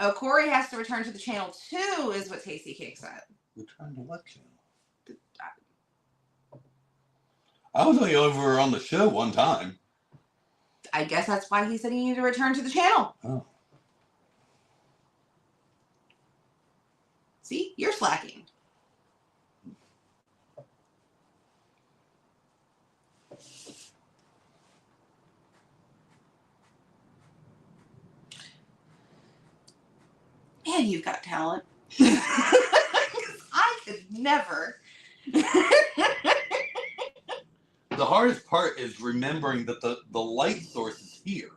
Oh, Corey has to return to the channel too, is what Tasty Cake said. Return to what channel? I was only over on the show one time. I guess that's why he said he needed to return to the channel. Oh. See, you're slacking. Man, you've got talent. I could never. The hardest part is remembering that the light source is here.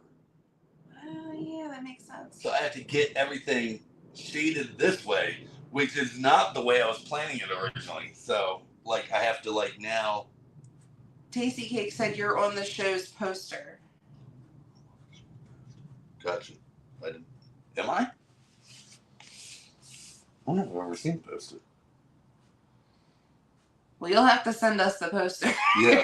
Oh, yeah, that makes sense. So I have to get everything shaded this way, which is not the way I was planning it originally. So, like, I have to, like, now... Tasty Cake said you're on the show's poster. Gotcha. I didn't... Am I? I don't know if I've ever seen the poster. Well, you'll have to send us the poster. Yeah.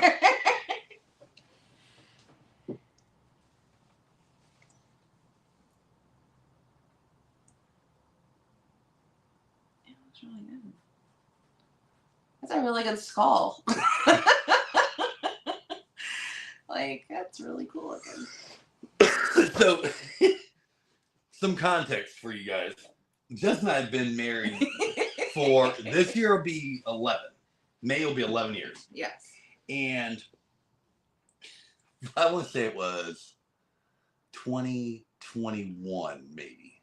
That's really good. That's a really good skull. Like, that's really cool looking. So, some context for you guys. Jess and I have been married for, this year will be 11. May will be 11 years. Yes. And I want to say it was 2021, maybe.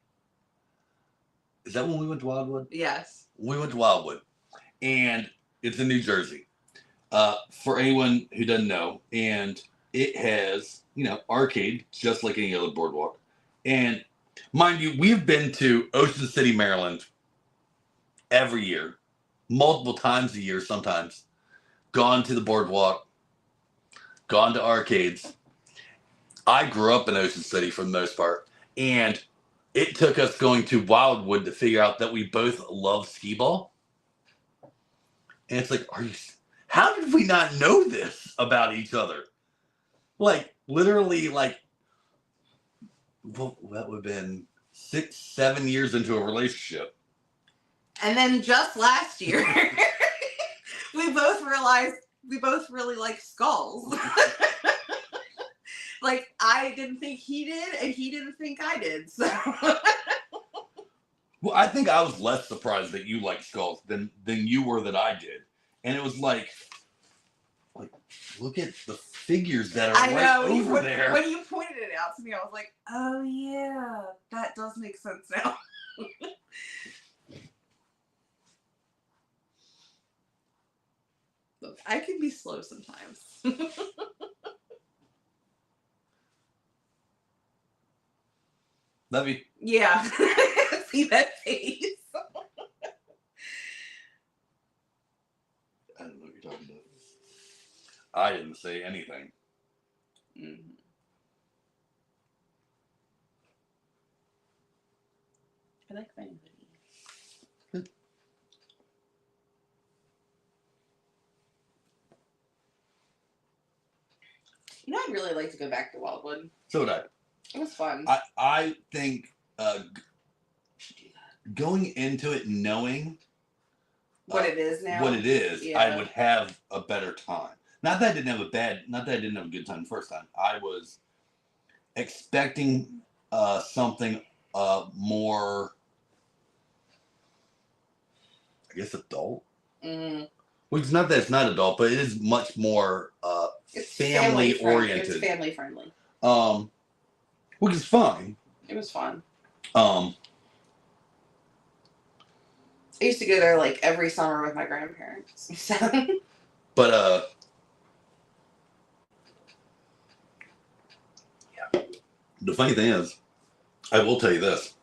Is that when we went to Wildwood? Yes. We went to Wildwood. And it's in New Jersey. For anyone who doesn't know. And it has, you know, arcade, just like any other boardwalk. And mind you, we've been to Ocean City, Maryland every year. Multiple times a year sometimes. Gone to the boardwalk. Gone to arcades. I grew up in Ocean City for the most part. And it took us going to Wildwood to figure out that we both love skee-ball. And it's like, how did we not know this about each other? Like, literally, like, well, that would have been 6-7 years into a relationship. And then just last year, we both realized we both really like skulls. Like, I didn't think he did, and he didn't think I did. So, well, I think I was less surprised that you liked skulls than you were that I did. And it was like, look at the figures that are over there. When you pointed it out to me, I was like, oh, yeah, that does make sense now. Look, I can be slow sometimes. Love you. Yeah. See that face? I don't know what you're talking about. I didn't say anything. Mm-hmm. I like my hoodie. Good. I'd really like to go back to Wildwood. So would I. It was fun. I think Should do that. going into it knowing What it is now. what it is, Yeah. I would have a better time. Not that I didn't have a good time the first time. I was expecting something more, I guess, adult. Mm. Which is not that it's not adult, but it is much more It's family oriented. It's family friendly. Which is fine. It was fun. Um, I used to go there like every summer with my grandparents. So. but yeah. The funny thing is, I will tell you this.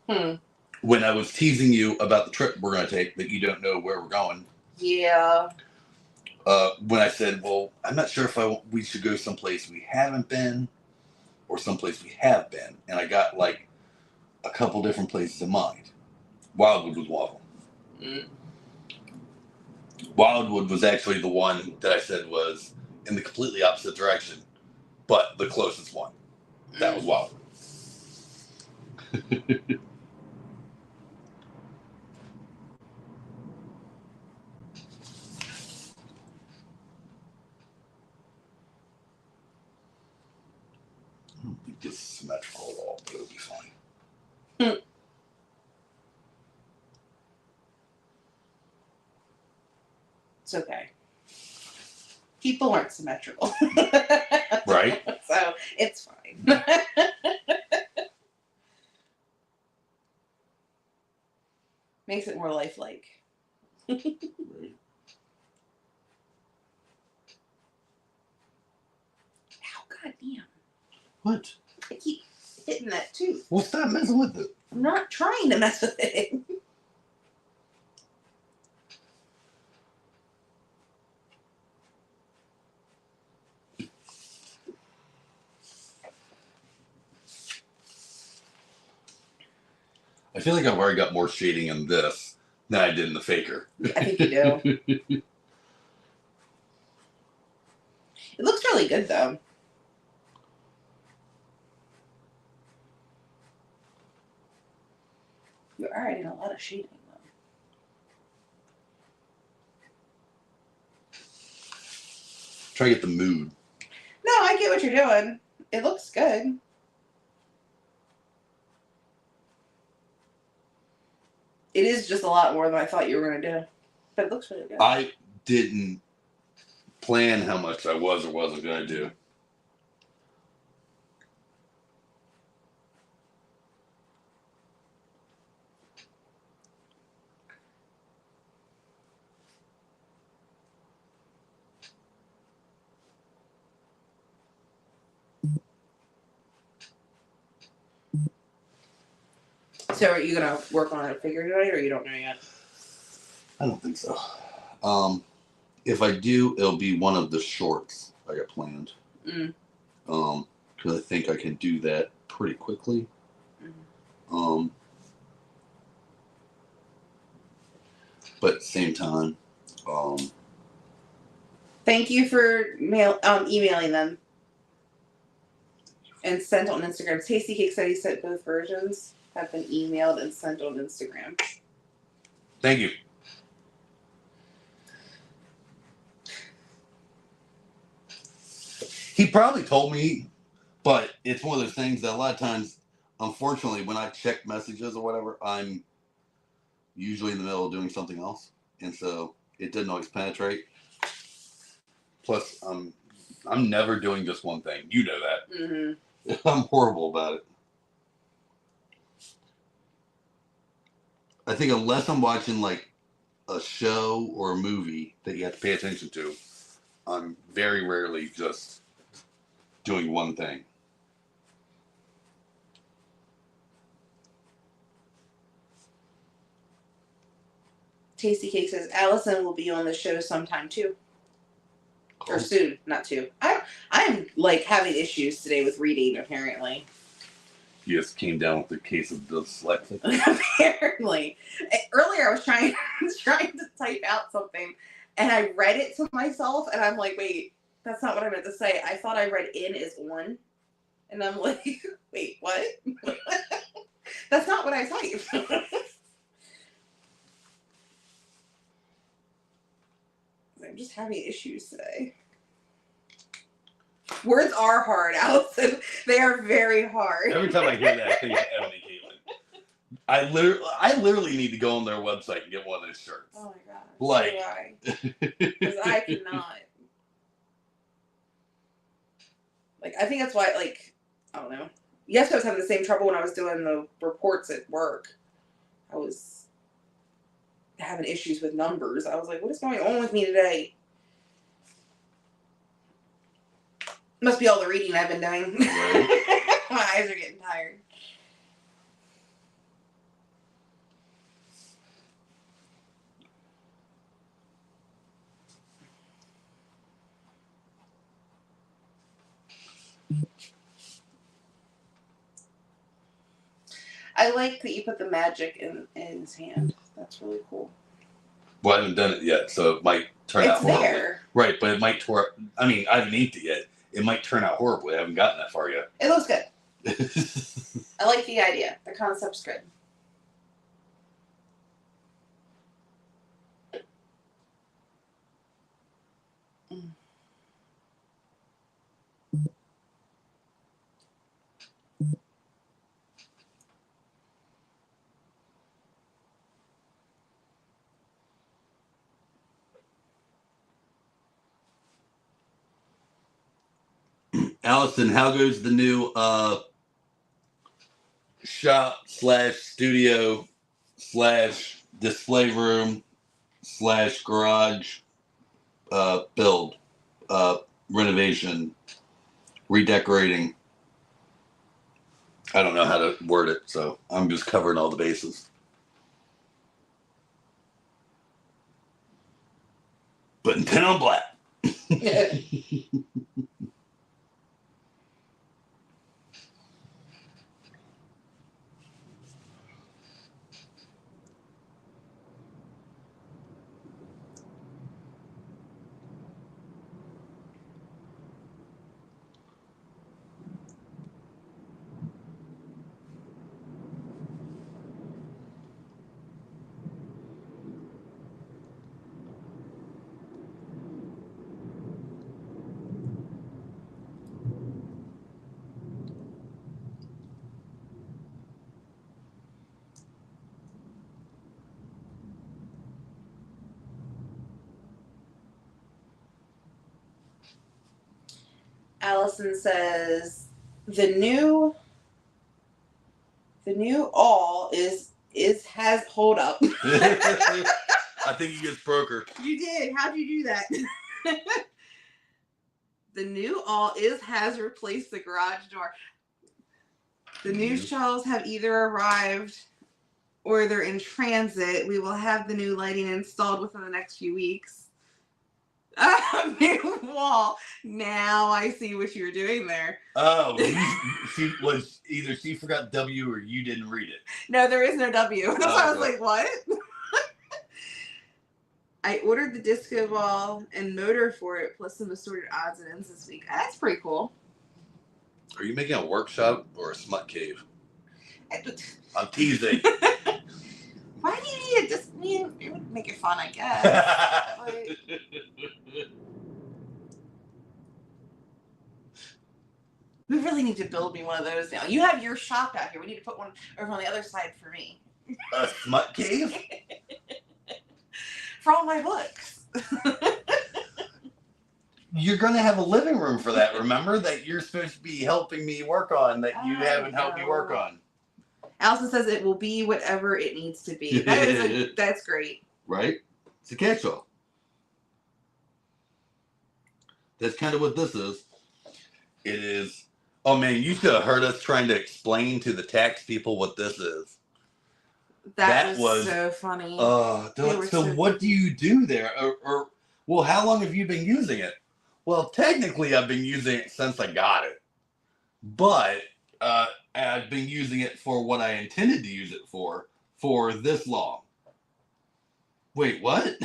When I was teasing you about the trip we're going to take, that you don't know where we're going. Yeah. When I said, well, I'm not sure if we should go someplace we haven't been or someplace we have been. And I got like a couple different places in mind. Wildwood was one of them. Wildwood was actually the one that I said was in the completely opposite direction, but the closest one. That was Wildwood. I don't think this is symmetrical at all, but it'll be fine. It's okay. People aren't symmetrical. Right? So it's fine. Makes it more lifelike. Right. Ow, goddamn. What? I keep hitting that tooth. Well, stop messing with it. I'm not trying to mess with it. I feel like I've already got more shading in this than I did in the faker. I think you do. It looks really good, though. You're adding a lot of shading, though. Try to get the mood. No, I get what you're doing. It looks good. It is just a lot more than I thought you were going to do. But it looks really good. I didn't plan how much I was or wasn't going to do. So are you going to work on a figure tonight, or you don't know yet? I don't think so. If I do, it'll be one of the shorts I got planned. Because I think I can do that pretty quickly. But at the same time, Thank you for emailing them. And sent on Instagram. Tasty Cake said he sent both versions. Have been emailed and sent on Instagram. thank you. He probably told me, but it's one of those things that a lot of times, unfortunately, when I check messages or whatever, I'm usually in the middle of doing something else. And so it didn't always penetrate. Plus, I'm never doing just one thing. You know that. Mm-hmm. I'm horrible about it. I think unless I'm watching like a show or a movie that you have to pay attention to, I'm very rarely just doing one thing. Tasty Cake says Allison will be on the show sometime too. Or Cool. soon, not too. I'm like having issues today with reading, apparently. You just came down with a case of dyslexia. Apparently. Earlier I was trying to type out something and I read it to myself and I'm like, wait, That's not what I meant to say. I thought I read in as on. And I'm like, wait, what? That's not what I typed. I'm just having issues today. Words are hard, Allison. They are very hard. Every time I hear that, I think of Evan and Caitlin. I literally need to go on their website and get one of those shirts. Oh my god. Like, Because I cannot. Like, I think that's why, like, I don't know. Yesterday I was having the same trouble when I was doing the reports at work. I was having issues with numbers. I was like, what is going on with me today? Must be all the reading I've been doing. Right. My eyes are getting tired. I like that you put the magic in his hand. That's really cool. Well, I haven't done it yet, so it might turn out It's horribly. there. Right, but it might I mean, I haven't inked it yet. It might turn out horribly. I haven't gotten that far yet. It looks good. I like the idea. The concept's good. Allison, how goes the new shop / studio / display room / garage build, renovation, redecorating? I don't know how to word it, so I'm just covering all the bases. Putting pen on black. Allison says the new all has hold up. I think you just broke her. You did. How'd you do that? The new all has replaced the garage door. The new shelves have either arrived or they're in transit. We will have the new lighting installed within the next few weeks. New wall. Now I see what you were doing there. Oh, she forgot W or you didn't read it. No, there is no W. So I was like, what? I ordered the disco ball and motor for it, plus some assorted odds and ends this week. That's pretty cool. Are you making a workshop or a smut cave? I'm teasing. Why do you need it? Just it would make it fun, I guess. Like, we really need to build me one of those now. You have your shop out here. We need to put one over on the other side for me. A smut cave? For all my books. You're going to have a living room for that, remember? That you're supposed to be helping me work on, that you haven't helped me work on. Allison says it will be whatever it needs to be. That's great. Right? It's a catch-all. That's kind of what this is. It is. Oh, man, you should have heard us trying to explain to the tax people what this is. That was so funny. So what do you do there? Well, how long have you been using it? Well, technically, I've been using it since I got it. But I've been using it for what I intended to use it for this long. Wait, what?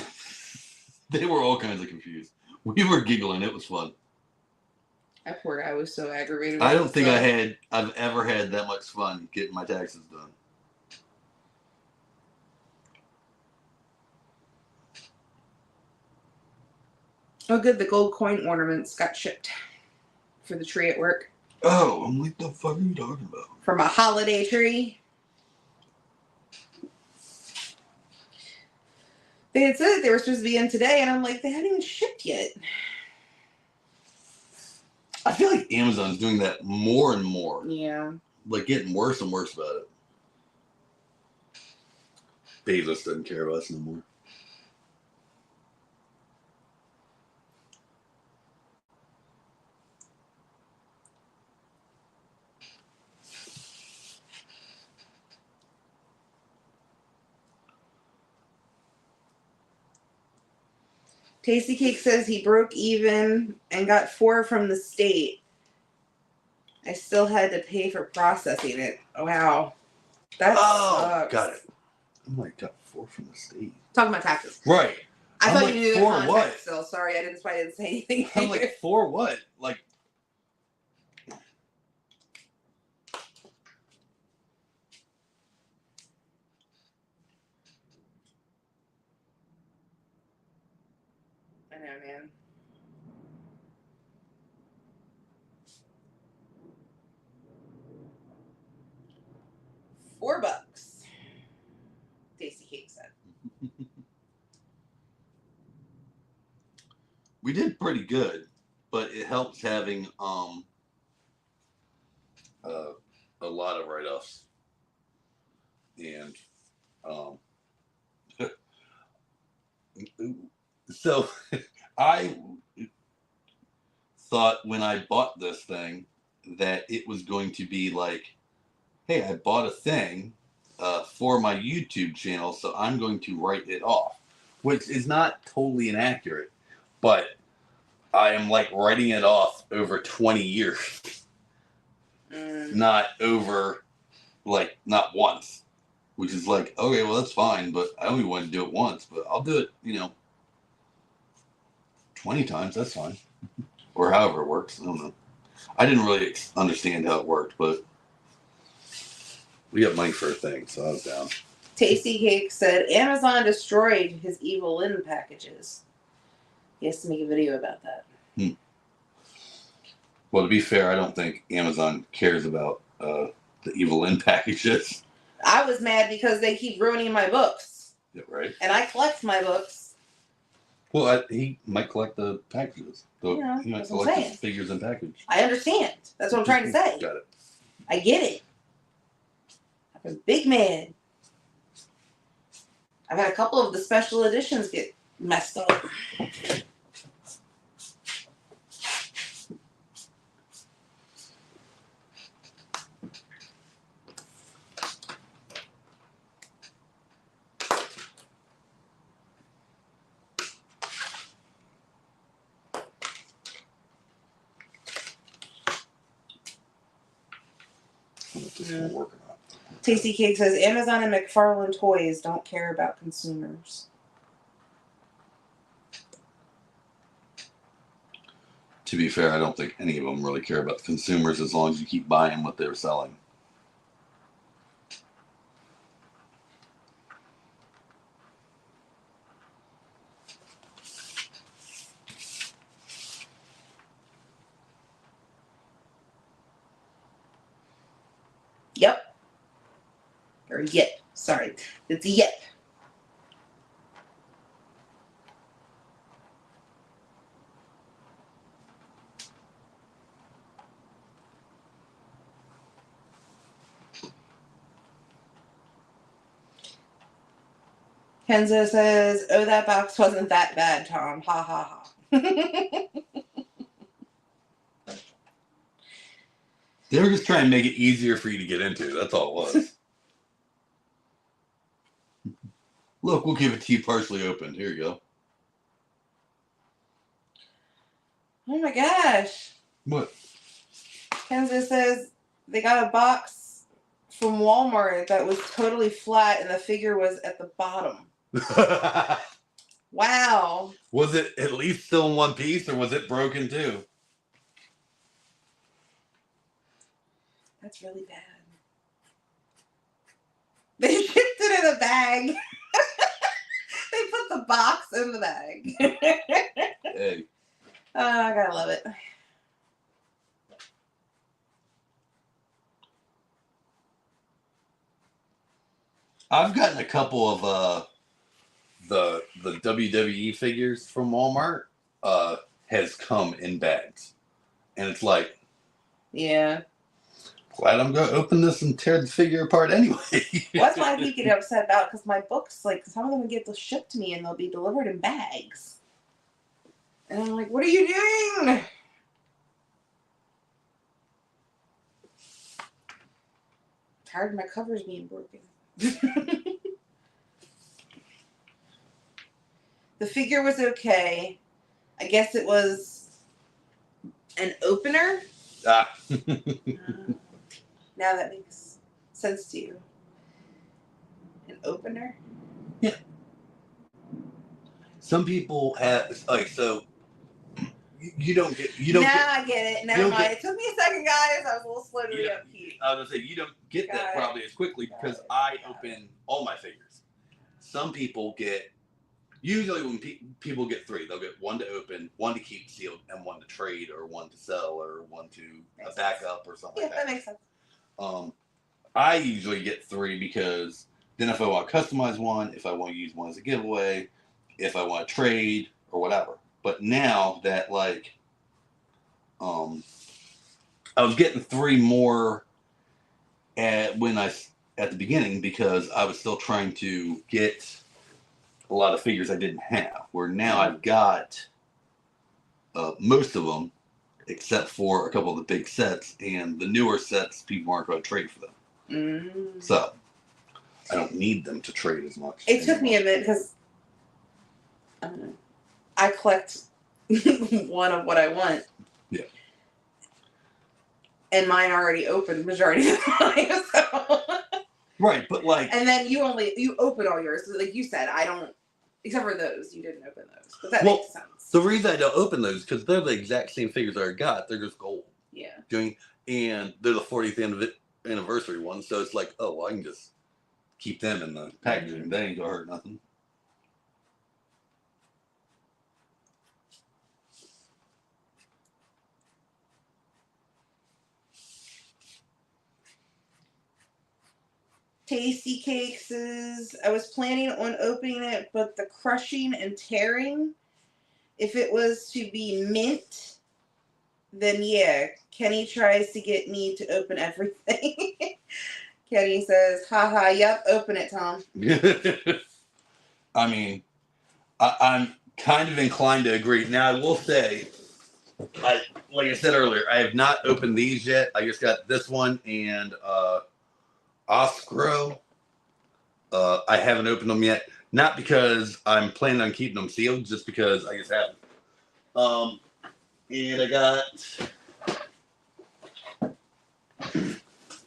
They were all kinds of confused. We were giggling. It was fun. That poor guy was so aggravated. I with don't think himself. I've ever had that much fun getting my taxes done. Oh, good. The gold coin ornaments got shipped for the tree at work. Oh, I'm like, the fuck are you talking about? From a holiday tree. They had said that they were supposed to be in today, and I'm like, they haven't even shipped yet. I feel like Amazon's doing that more and more. Yeah. Like, getting worse and worse about it. Bezos doesn't care about us no more. Tasty Cake says he broke even and got 4 from the state. I still had to pay for processing it. Oh, wow. That sucks. Got it. I'm like, got 4 from the state. Talking about taxes. Right. I I'm thought like, you knew the for context what? still. Sorry, that's why I didn't say anything. I'm like, for what? Like, I know, man. $4. Tasty Cake said. we did pretty good, but it helps having a lot of write-offs. And so I thought when I bought this thing that it was going to be like, hey, I bought a thing for my YouTube channel, so I'm going to write it off, which is not totally inaccurate, but I am like writing it off over 20 years, not over like not once, which is like, okay, well, that's fine, but I only want to do it once, but I'll do it, 20 times, that's fine. Or however it works. I don't know. I didn't really understand how it worked, but we got money for a thing, so I was down. Tasty Cake said Amazon destroyed his Evil Lynn packages. He has to make a video about that. Well, to be fair, I don't think Amazon cares about the Evil Lynn packages. I was mad because they keep ruining my books. Yeah, right. And I collect my books. Well, he might collect the packages. Yeah, he might that's what I'm collect saying. the figures and package. I understand. That's what I'm trying to say. Got it. I get it. I'm a big man. I've had a couple of the special editions get messed up. Will work or not. Tasty Cake says Amazon and McFarlane Toys don't care about consumers. To be fair, I don't think any of them really care about the consumers as long as you keep buying what they're selling. Yep. Or yep. Sorry. It's yep. Kenzo says, oh, that box wasn't that bad, Tom. Ha ha ha. They were just trying to make it easier for you to get into. That's all it was. Look, we'll give it to you partially open. Here you go. Oh my gosh. What? Kenzo says they got a box from Walmart that was totally flat and the figure was at the bottom. Wow. Was it at least still in one piece or was it broken too? That's really bad. They shipped it in a bag. They put the box in the bag. Hey, Oh, I gotta love it. I've gotten a couple of the WWE figures from Walmart. Has come in bags, and it's like, Yeah. glad I'm gonna open this and tear the figure apart anyway. Well, that's why I keep getting upset about, because my books, like, some of them would get shipped to me and they'll be delivered in bags. And I'm like, what are you doing? Tired of my covers being broken. The figure was okay. I guess it was an opener. Ah. Now that makes sense to you. An opener? Yeah. Some people have like so. You don't get. I get it. Never don't mind. get- It took me a second, guys. I was a little slow to the upkeep. I was gonna say you don't get that Got it. probably as quickly because I open all my figures. Some people get. Usually, when people get three, they'll get one to open, one to keep sealed, and one to trade, or one to sell, or one to Makes back up, or something Yeah, like that that. makes sense. I usually get three because then if I want to customize one, if I want to use one as a giveaway, if I want to trade or whatever. But now that I was getting three more at the beginning because I was still trying to get a lot of figures I didn't have. Where now I've got most of them, except for a couple of the big sets, and the newer sets people aren't going to trade for them. Mm. So I don't need them to trade as much. It took me a bit because I collect one of what I want. Yeah. And mine already opened majority of the time. So. Right, but like. And then you open all yours. So like you said, I don't, except for those, you didn't open those. But that makes sense. The reason I don't open those because they're the exact same figures I got. They're just gold. Yeah. And they're the 40th anniversary ones. So it's like, oh, well, I can just keep them in the packaging. Mm-hmm. They ain't gonna hurt nothing. Tasty Cakes I was planning on opening it, but the crushing and tearing, if it was to be mint, then yeah, Kenny tries to get me to open everything. Kenny says, haha, yep, open it, Tom. I mean, I'm kind of inclined to agree. Now, I will say, like I said earlier, I have not opened these yet. I just got this one and Oscro. I haven't opened them yet. Not because I'm planning on keeping them sealed, just because I just haven't. And I got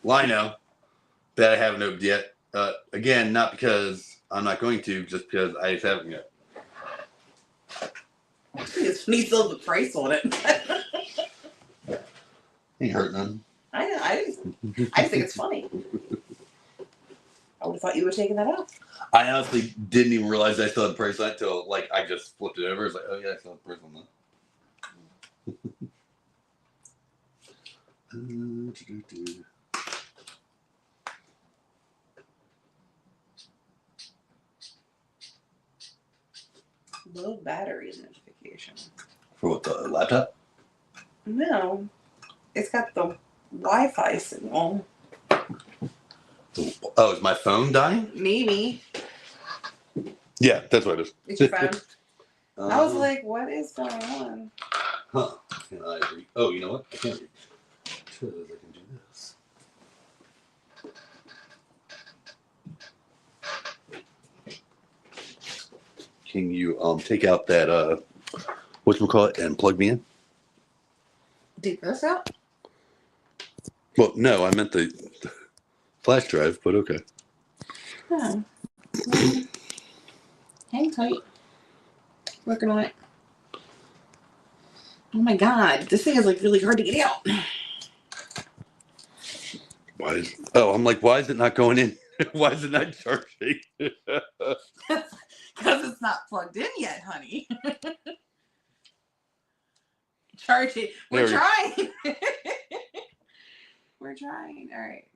Lino that I haven't opened yet. Again, not because I'm not going to, just because I just haven't yet. It's funny still the price on it. Ain't hurt none. I just think it's funny. I would have thought you were taking that off. I honestly didn't even realize I still had the price on it until I just flipped it over. It's like, oh yeah, I still have the price on that. Low battery notification. For what, the laptop? No, it's got the Wi-Fi signal. Oh, is my phone dying? Maybe Yeah, that's what it is. it's your phone. I was like, what is going on? Huh. Can I read? Oh, you know what? I can't read. Because I can do this. Can you take out that whatchamacallit and plug me in? Take this out? Well, no, I meant the flash drive, but okay. Oh. Hang tight. Working on it. Oh my god, this thing is like really hard to get out. Why is? Oh, I'm like, why is it not going in? Why is it not charging? Because it's not plugged in yet, honey. Charge it. We're There trying. We're trying. All right.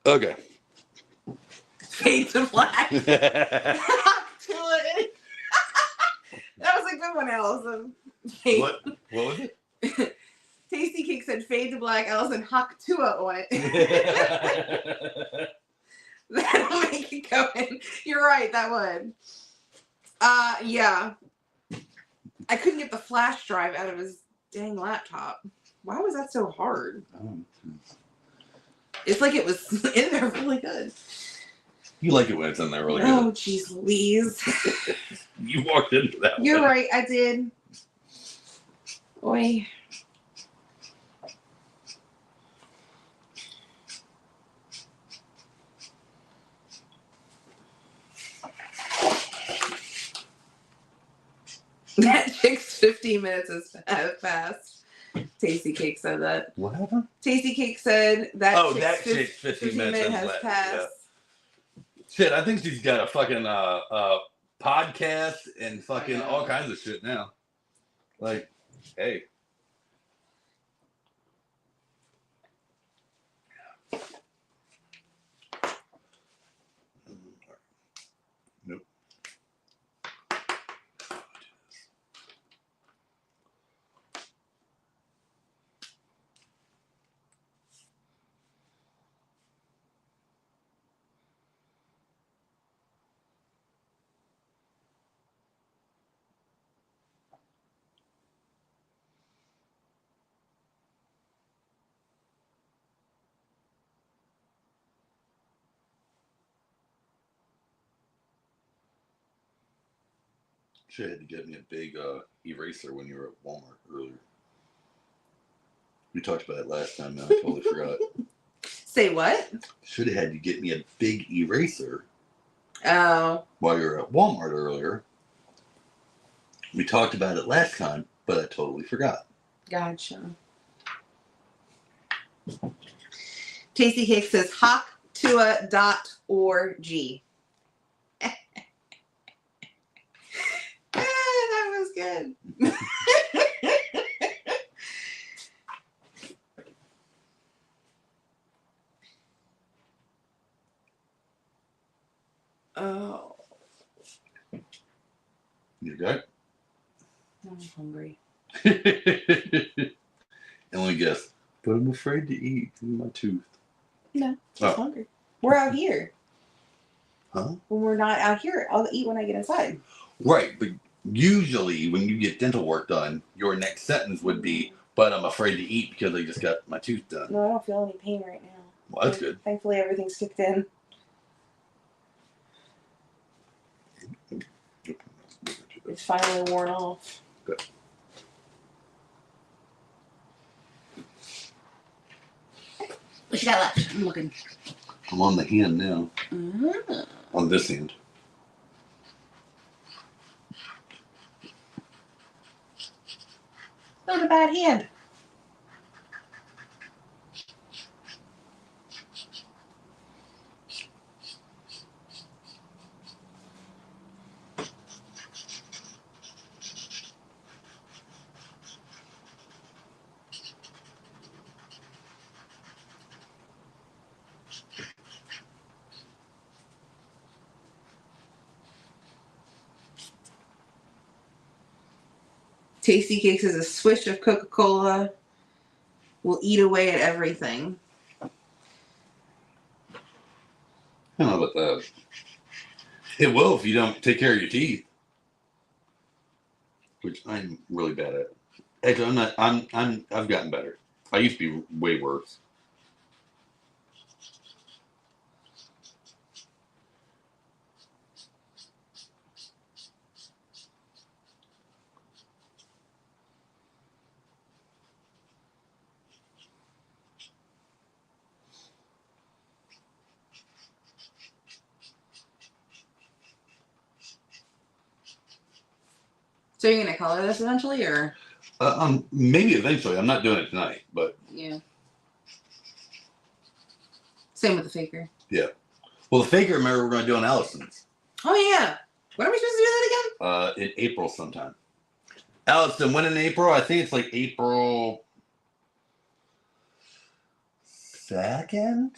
Okay. Fade to black. To it. That was a good one, Allison. Fade. What was it? Tasty Cake said fade to black. Allison Hawk Tua on it. That'll make it go in. You're right, that would. Yeah. I couldn't get the flash drive out of his dang laptop. Why was that so hard? It's like it was in there really good. You like it when it's in there really Oh, good. jeez Louise. You walked into that You're one. right, I did. Oi. That chick's 15 minutes is fast. Tasty Cake said that. What happened? Tasty Cake said that. Oh, that chick's 15 minutes has has passed. yeah. Shit, I think she's got a fucking podcast and fucking all kinds of shit now. Like, hey. Nope. Should have had to get me a big eraser when you were at Walmart earlier. We talked about it last time, and I totally forgot. Say what? Should have had to get me a big eraser Oh. while you were at Walmart earlier. We talked about it last time, but I totally forgot. Gotcha. Tasty Cake says hawktua.org. That was good. Oh, You got I'm hungry. it? And let me guess. But I'm afraid to eat in my tooth. No, just Oh. hungry. We're out here. Huh? When we're not out here, I'll eat when I get inside. Right, but usually when you get dental work done, your next sentence would be, but I'm afraid to eat because I just got my tooth done. No, I don't feel any pain right now. Well, that's good. Thankfully, everything's kicked in. It's finally worn off. Good. What you got left? I'm looking. I'm on the hand now. Mm. On this hand. Not a bad hand. Tasty Cakes is a swish of Coca-Cola. Will eat away at everything. I don't know about that. It will if you don't take care of your teeth. Which I'm really bad at. Actually, I'm not. I've gotten better. I used to be way worse. So you're gonna color this eventually, or? Maybe eventually. I'm not doing it tonight, but Yeah. Same with the faker. Well, the faker, remember, we're going to do on Allison's. Oh yeah. When are we supposed to do that again? In April sometime. Allison, when in April? I think it's like April 2nd.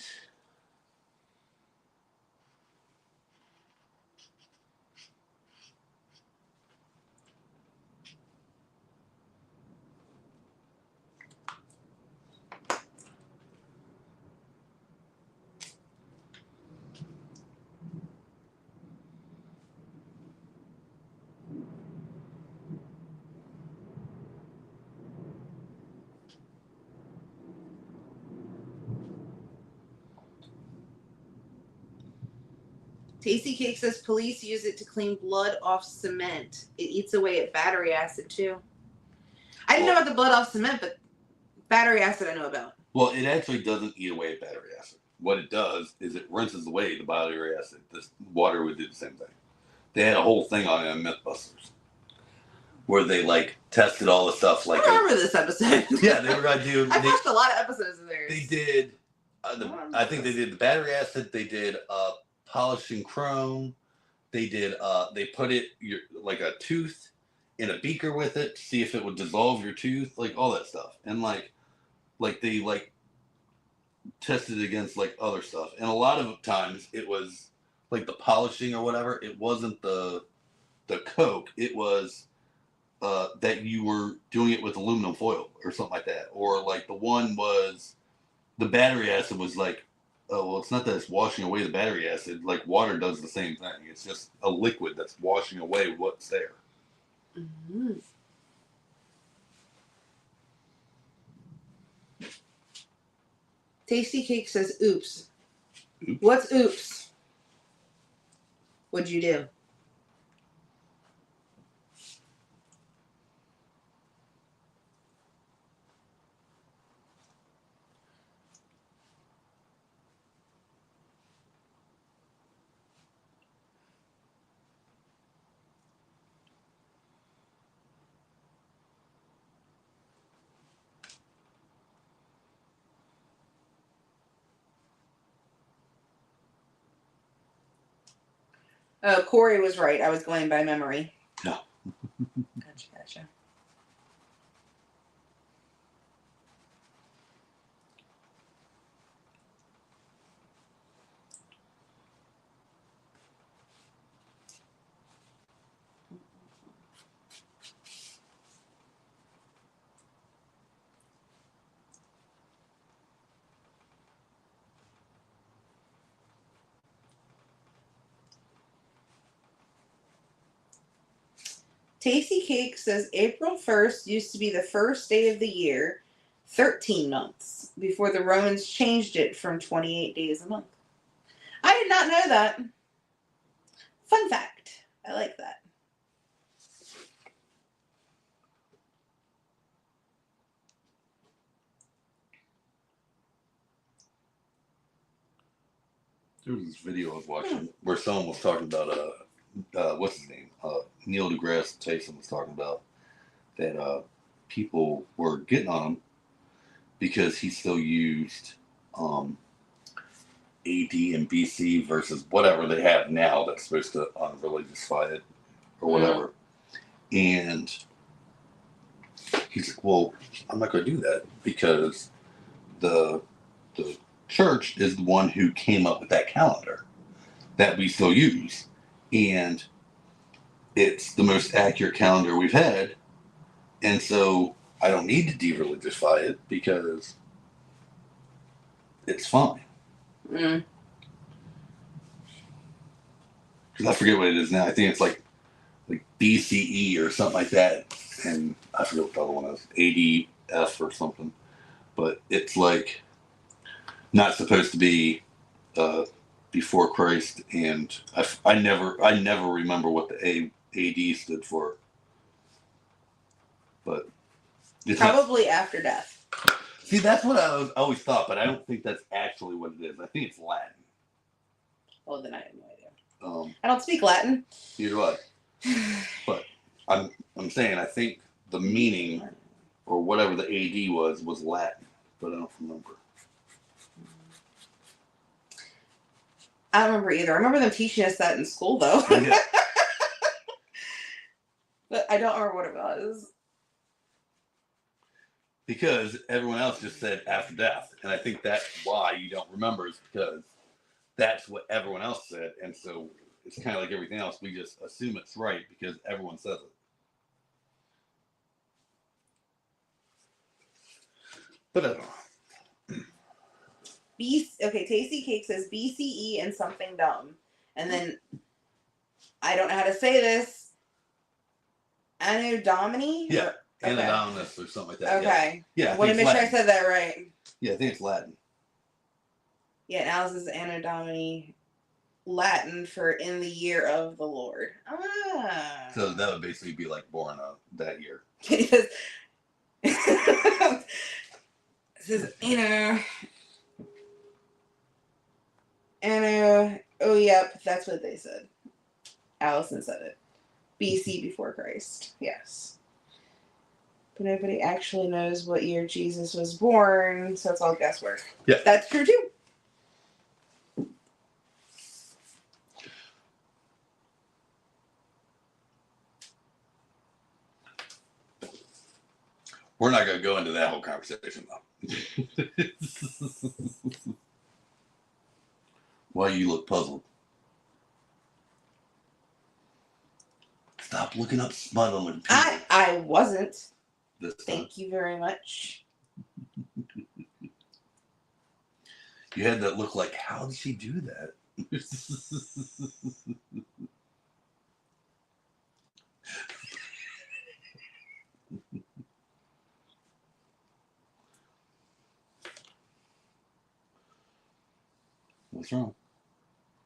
Tasty Cake says police use it to clean blood off cement. It eats away at battery acid too. I didn't know about the blood off cement, but battery acid I know about. Well, it actually doesn't eat away at battery acid. What it does is it rinses away the battery acid. This water would do the same thing. They had a whole thing on it on Mythbusters where they like tested all the stuff. Like, I remember this episode. yeah, they were gonna do. I've watched a lot of episodes of theirs. They did. I think they did the battery acid. They did polishing chrome. They did. They put it like a tooth in a beaker with it to see if it would dissolve your tooth, like all that stuff, and like they like tested against like other stuff, and a lot of times it was like the polishing or whatever. It wasn't the coke. It was that you were doing it with aluminum foil or something like that, or like the one was the battery acid was like, oh well, it's not that it's washing away the battery acid. Like water does the same thing. It's just a liquid that's washing away what's there. Mm-hmm. Tasty Cake says, oops. Oops. What's oops? What'd you do? Oh, Corey was right. I was going by memory. No. Gotcha. Tasty Cake says April 1st used to be the first day of the year, 13 months, before the Romans changed it from 28 days a month. I did not know that. Fun fact. I like that. There was this video I was watching where someone was talking about what's his name? Neil deGrasse Tyson was talking about that people were getting on him because he still used AD and BC versus whatever they have now that's supposed to unreligiousfy it or whatever. And he's like, well, I'm not going to do that because the church is the one who came up with that calendar that we still use. And it's the most accurate calendar we've had. And so I don't need to de-religify it because it's fine. Mm. Because I forget what it is now. I think it's like BCE or something like that. And I forget what the other one is. ADF or something. But it's like not supposed to be before Christ. And I never remember what the AD stood for. But it's Probably after death. See, that's what I always thought, but I don't think that's actually what it is. I think it's Latin. Oh, then I have no idea. I I don't speak Latin. Neither do I. But I'm saying I think the meaning or whatever the AD was Latin, but I don't remember. I don't remember either. I remember them teaching us that in school, though. Yeah. But I don't remember what it was. Because everyone else just said after death. And I think that's why you don't remember, is because that's what everyone else said. And so it's kind of like everything else. We just assume it's right because everyone says it. But I don't know. Okay, Tasty Cake says BCE and something dumb. And then, I don't know how to say this. Anno Domini? Yeah. Okay. Anonymous or something like that. Okay. Yeah. I want to make sure I said that right. Yeah, I think it's Latin. Yeah, and Alice is Anno Domini, Latin for in the year of the Lord. Ah. So that would basically be like born that year. It says, it says Anno. Oh, yep, that's what they said. Allison said it. BC before Christ. Yes. But nobody actually knows what year Jesus was born, so it's all guesswork. Yeah. That's true too. We're not going to go into that whole conversation, though. Why you look puzzled? Stop looking up smut on the I wasn't. this time. Thank you very much. You had that look like, how did she do that? What's wrong?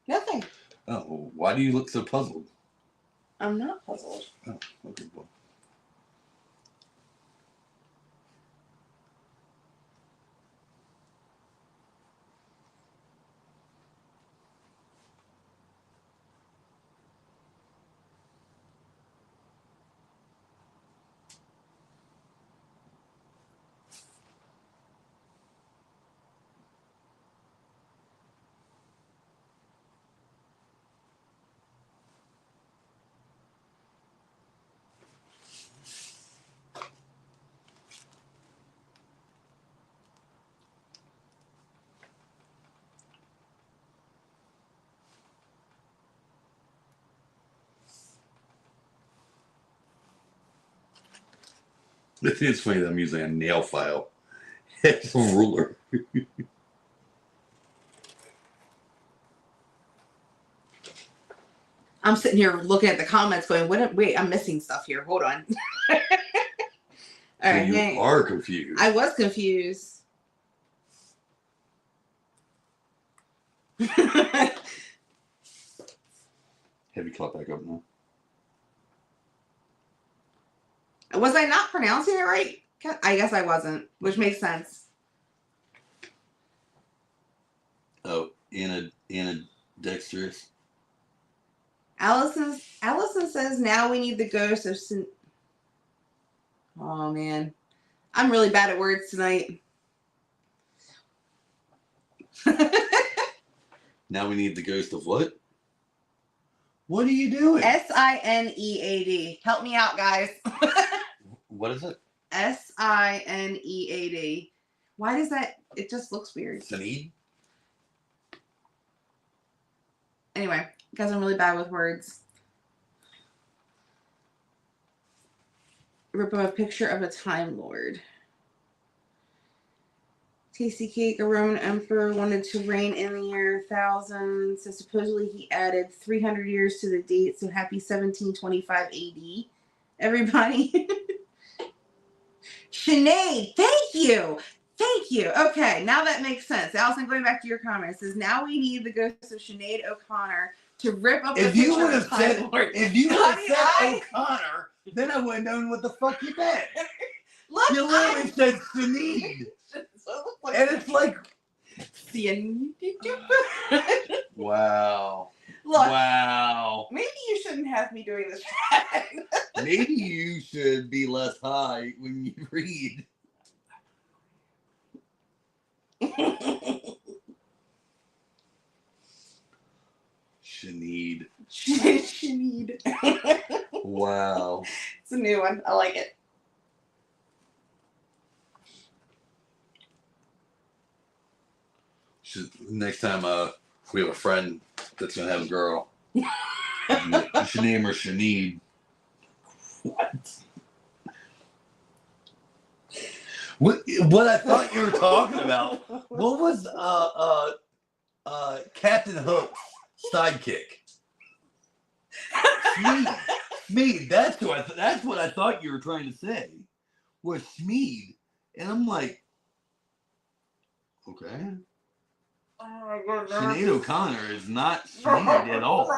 Nothing. Oh, well, why do you look so puzzled? I'm not puzzled. Oh, okay, well. It's funny that I'm using a nail file. It's a ruler. I'm sitting here looking at the comments going, wait, I'm missing stuff here. Hold on. All So right. you are confused. I was confused. Have you caught back up now? Was I not pronouncing it right? I guess I wasn't, which makes sense. Oh, Dexterous. Allison says now we need the ghost of Oh man, I'm really bad at words tonight. Now we need the ghost of what? What are you doing? Sinead. Help me out, guys. What is it? Sinead. Why does that? It just looks weird. Sinead? Anyway, guys, I'm really bad with words. Rip of a picture of a Time Lord. Tasty Cake, a Roman emperor, wanted to reign in the year 1000. So supposedly he added 300 years to the date. So happy 1725 AD. Everybody. Sinead, thank you. Thank you. Okay, now that makes sense. Allison, going back to your comments, says now we need the ghost of Sinead O'Connor to rip up the picture of Time Lord. If you would have said Honey, O'Connor, then I would have known what the fuck you meant. Look, You literally said Sinead. And it's like, wow. Look, Wow. maybe you shouldn't have me doing this. Maybe you should be less high when you read. Sinead. Sinead. Wow. It's a new one. I like it. Next time we have a friend that's gonna have a girl, you should name her Sinead. What I thought you were talking about? What was Captain Hook's sidekick? Smeed. Smeed. That's what I thought you were trying to say. Was Smeed, and I'm like, okay. Oh my goodness. Sinead O'Connor is not Smeed at all.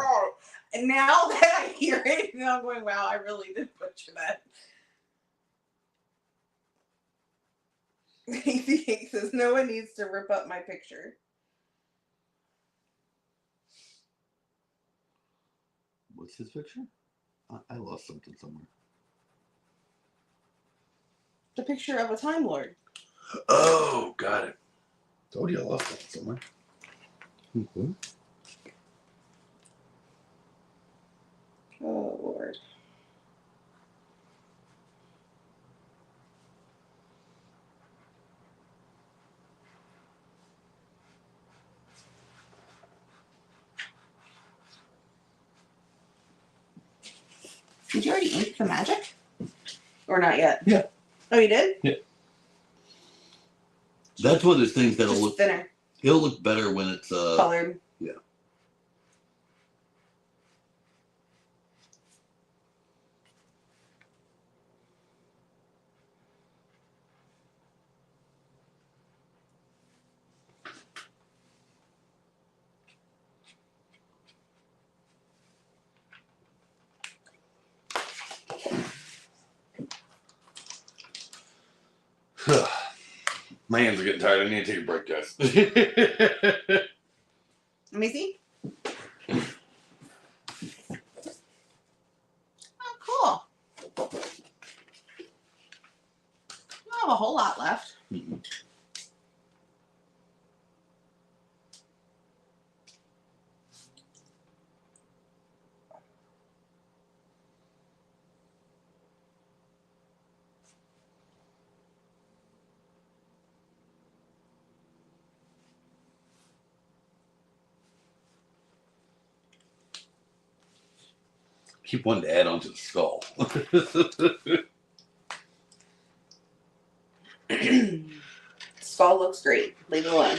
And now that I hear it, now I'm going, wow, I really did butcher that. He says, no one needs to rip up my picture. What's his picture? I lost something somewhere. The picture of a Time Lord. Oh, got it. Told you I lost something somewhere. Mm-hmm. Oh, Lord. Did you already ink the magic? Or not yet? Yeah. Oh, you did? Yeah. That's one of those things that'll Just look. thinner. It'll look better when it's Colored. Yeah. My hands are getting tired. I need to take a break, guys. Let me see. Oh, cool. I don't have a whole lot left. Mm-hmm. Keep wanting to add on to the skull. Skull looks great. Leave it alone.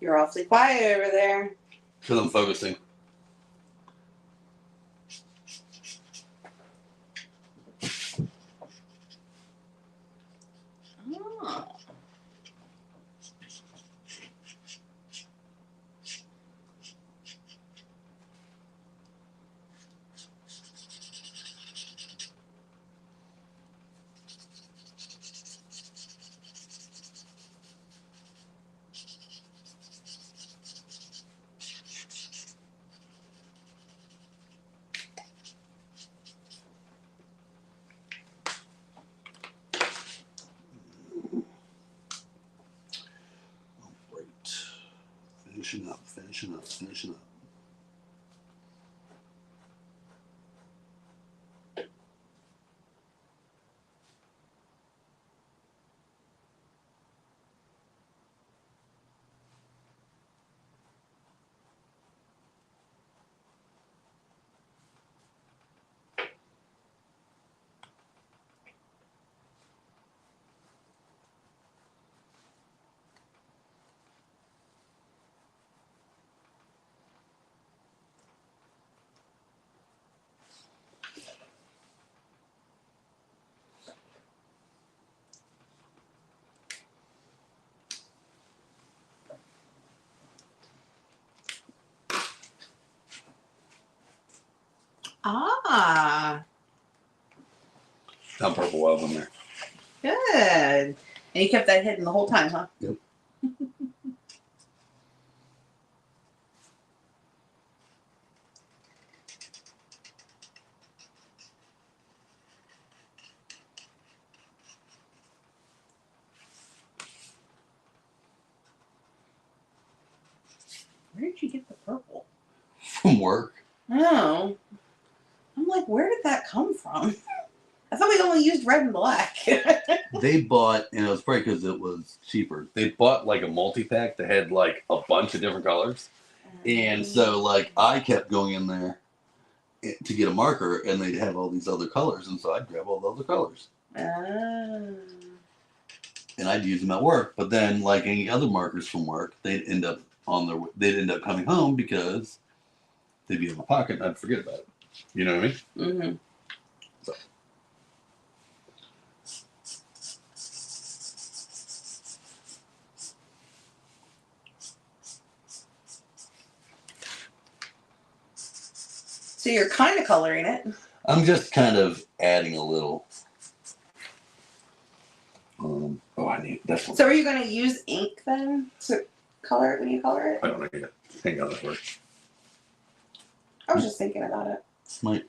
You're awfully quiet over there. Because I'm focusing. Oh. Great. Finishing up, finishing up, finishing up. Ah, Down purple while I was in there. good. And you kept that hidden the whole time, huh? Yep. Where did you get the purple? From work. Oh. I'm like, where did that come from? I thought we only used red and black. They bought, and it was probably because it was cheaper. They bought like a multi-pack that had like a bunch of different colors. And so like I kept going in there to get a marker and they'd have all these other colors. And so I'd grab all the other colors. Oh. And I'd use them at work. But then like any other markers from work, they'd end up coming home because they'd be in my pocket and I'd forget about it. You know what I mean? Mm-hmm. So. So you're kind of coloring it. I'm just kind of adding a little. I need this one. So are you going to use ink then to color it when you color it? I don't know yet. Hang on, that works. I was just thinking about it. Might.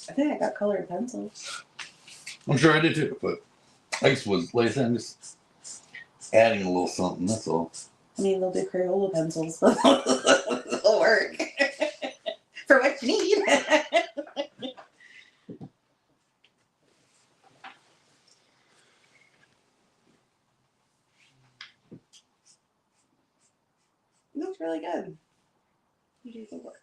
I think I got colored pencils. I'm sure I did too, but I just was, like I said, I'm just adding a little something, that's all. I mean, they'll do Crayola pencils, but they'll work for what you need. It looks really good. You do the work.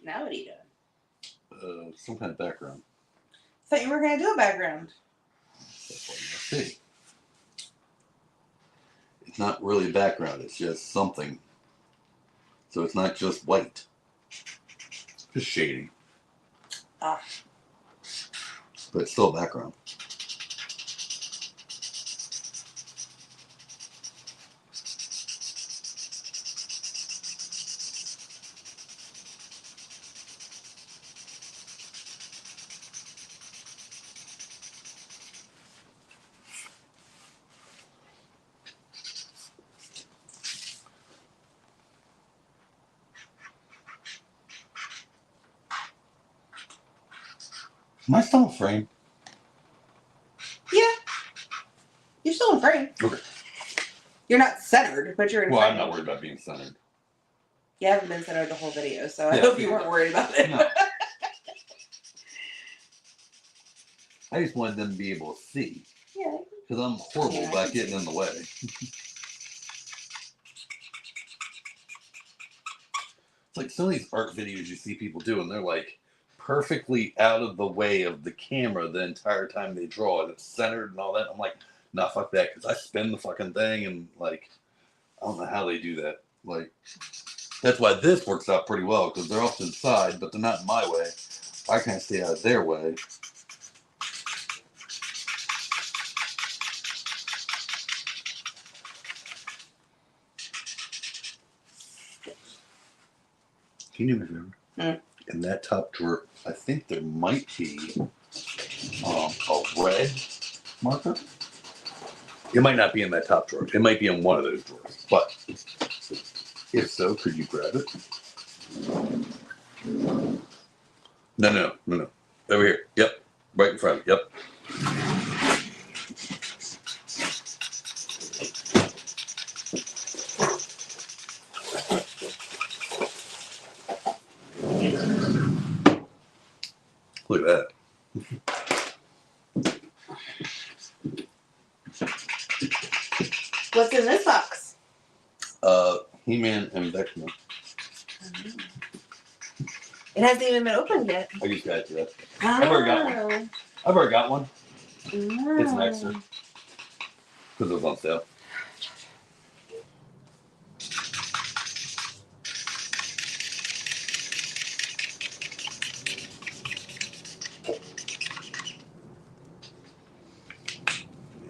Now what are you doing? Some kind of background. Thought you were gonna do a background. That's what you see. It's not really background. It's just something. So it's not just white. Just shading. Ah. But it's still background. Am I still in frame? Yeah. You're still in frame. Okay. You're not centered, but you're in Well, frame. I'm not worried about being centered. You haven't been centered the whole video, so I Yeah. hope you weren't worried about it. No. I just wanted them to be able to see. Yeah. Because I'm horrible Yeah, I about can getting see. in the way. It's like some of these art videos you see people do, and they're like perfectly out of the way of the camera the entire time they draw, and it's centered and all that. I'm like, nah, fuck that, because I spin the fucking thing, and like, I don't know how they do that. Like, that's why this works out pretty well, because they're off to the side, but they're not in my way. I can't stay out of their way. Can you do me a favor? Hmm. In that top drawer, I think there might be a red marker. It might not be in that top drawer. It might be in one of those drawers. But if so, could you grab it? No. Over here. Yep. Right in front of you. Yep. Look at that. What's in this box? He-Man and Vecna. It hasn't even been opened yet. I just got that. I've already got one. I've already got one. It's an extra. Because it was on sale.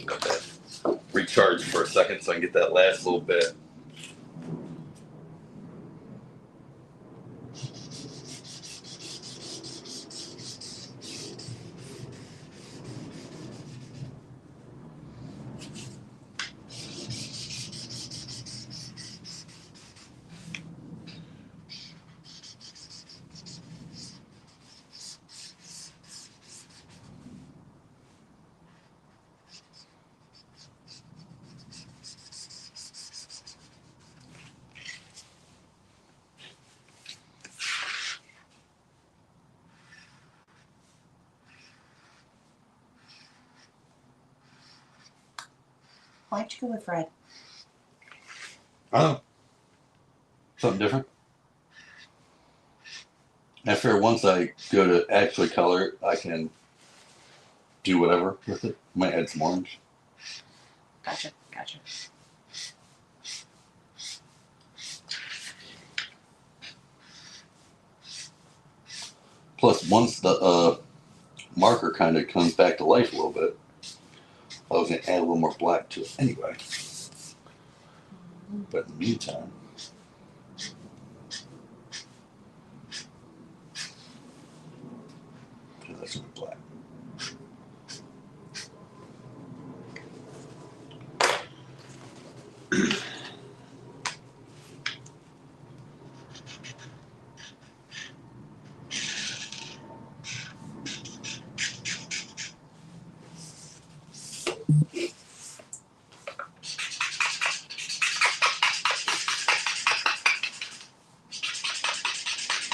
Got that recharge for a second so I can get that last little bit. Why'd you go with red? Oh. Something different. After once I go to actually color it, I can do whatever with it. Might add some orange. Gotcha. Plus, once the marker kind of comes back to life a little bit, I was going to add a little more black to it anyway. But in the meantime, that's going to be black.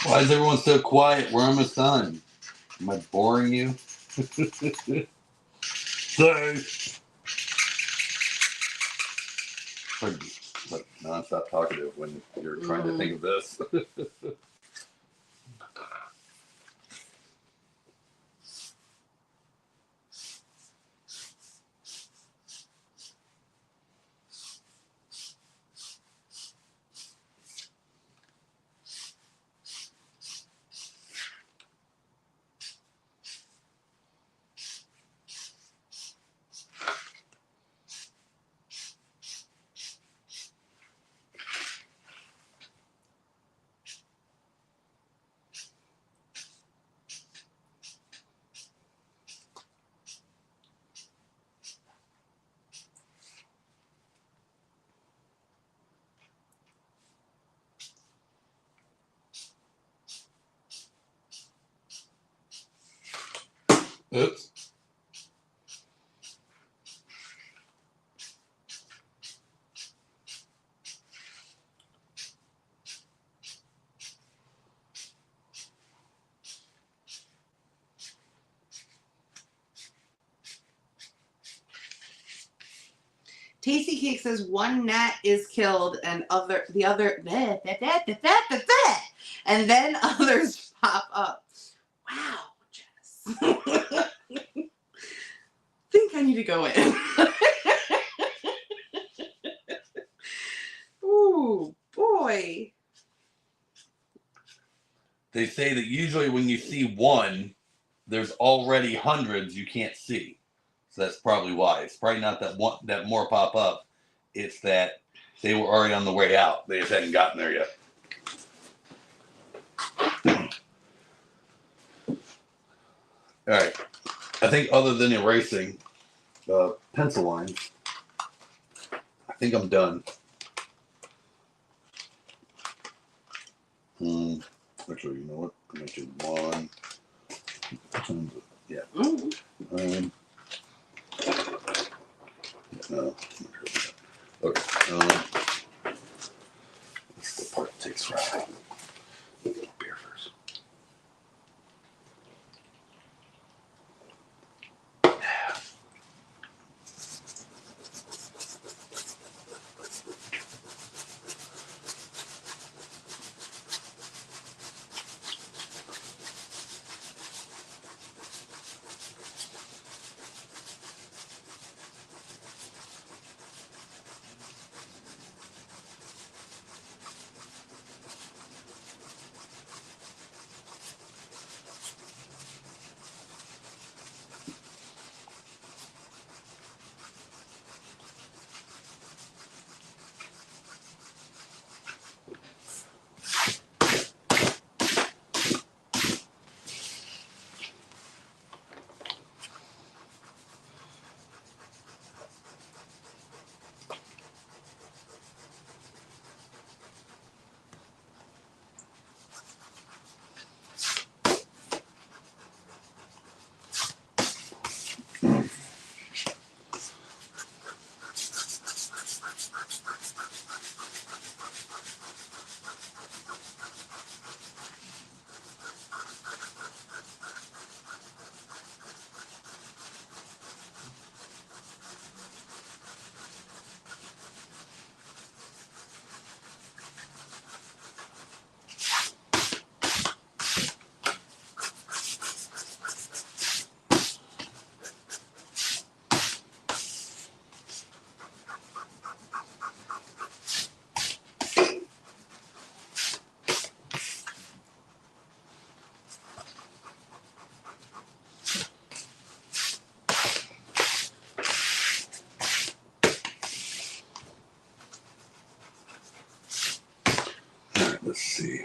Why is everyone so quiet? We're almost done. Am I boring you? Sorry. Hard to be like non-stop talkative when you're trying to think of this. Oops. Tasty Cake says one gnat is killed and and then others pop up. Wow, Jess. Think I need to go in. Ooh, boy. They say that usually when you see one, there's already hundreds you can't see. So that's probably why. It's probably not that one that more pop up. It's that they were already on the way out. They just hadn't gotten there yet. All right. I think other than erasing pencil lines, I think I'm done. Actually, you know what? I'm going to do one. Yeah. No. Okay. This is the part that takes forever. Beer first. Let's see.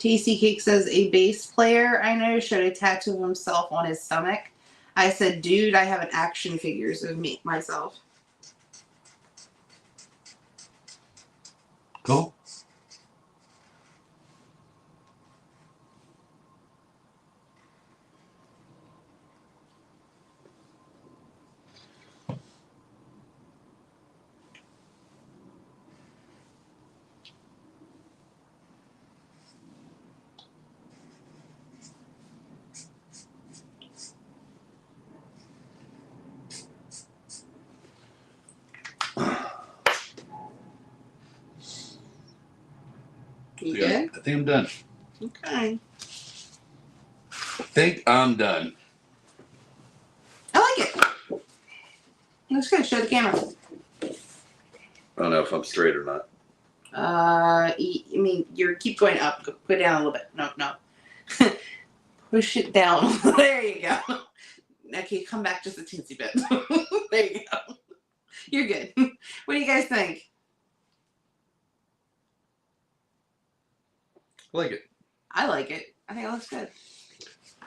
TC Cake says a bass player I know showed a tattoo of himself on his stomach. I said, dude, I have an action figures of me myself. Cool. You Yeah, good? I think I'm done. Okay. I think I'm done. I like it. Looks good. Show the camera. I don't know if I'm straight or not. I mean, you keep going up. Go down a little bit. No. Push it down. There you go. Okay, come back just a teensy bit. There you go. You're good. What do you guys think? I like it. I like it. I think it looks good. I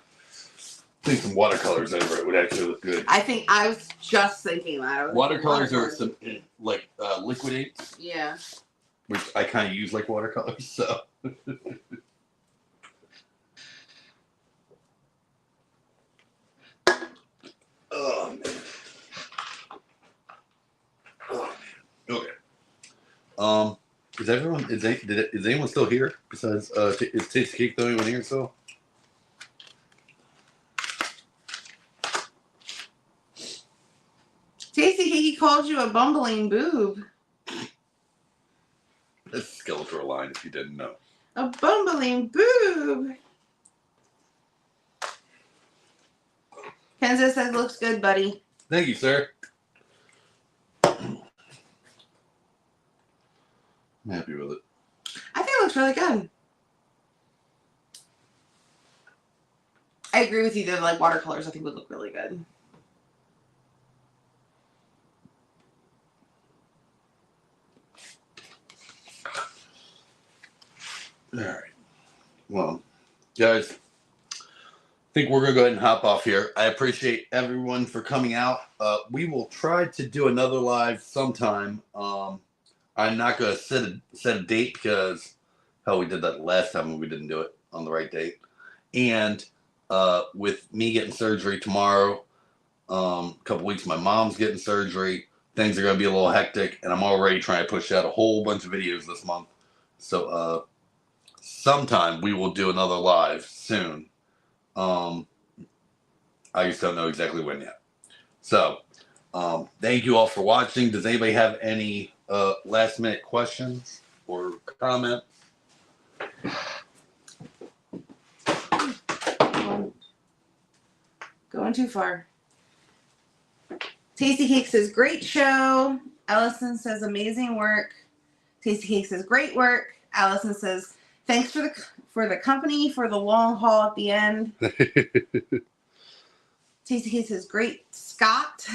think some watercolors over it would actually look good. I was just thinking that. I was Watercolors like, are some like liquidate, Yeah. which I kind of use like watercolors. So. Oh man. Oh man. Okay. Is anyone still here besides is Tasty Cake the only one here still? Tasty Cake called you a bumbling boob. That's a Skeletor line if you didn't know. A bumbling boob. Kenza says looks good, buddy. Thank you, sir. I'm happy with it. I think it looks really good. I agree with you that like watercolors I think would look really good. All right. Well, guys, I think we're going to go ahead and hop off here. I appreciate everyone for coming out. We will try to do another live sometime. I'm not going to set a date because, hell, we did that last time and we didn't do it on the right date. And with me getting surgery tomorrow, a couple weeks, my mom's getting surgery. Things are going to be a little hectic, and I'm already trying to push out a whole bunch of videos this month. So, sometime we will do another live soon. I just don't know exactly when yet. So, thank you all for watching. Does anybody have any last minute questions or comments? Going too far. Tasty Cake says great show. Allison says amazing work. Tasty Cake says great work. Allison says thanks for the company for the long haul at the end. Tasty Cake says great Scott.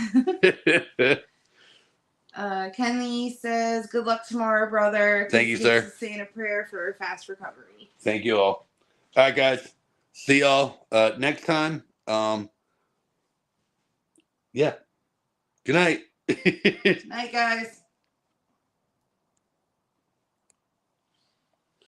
Kenny says good luck tomorrow, brother. Thank you, Tasty Cake sir. says saying a prayer for a fast recovery. Thank you all. All right, guys. See y'all next time. Yeah. Good night. Night, guys.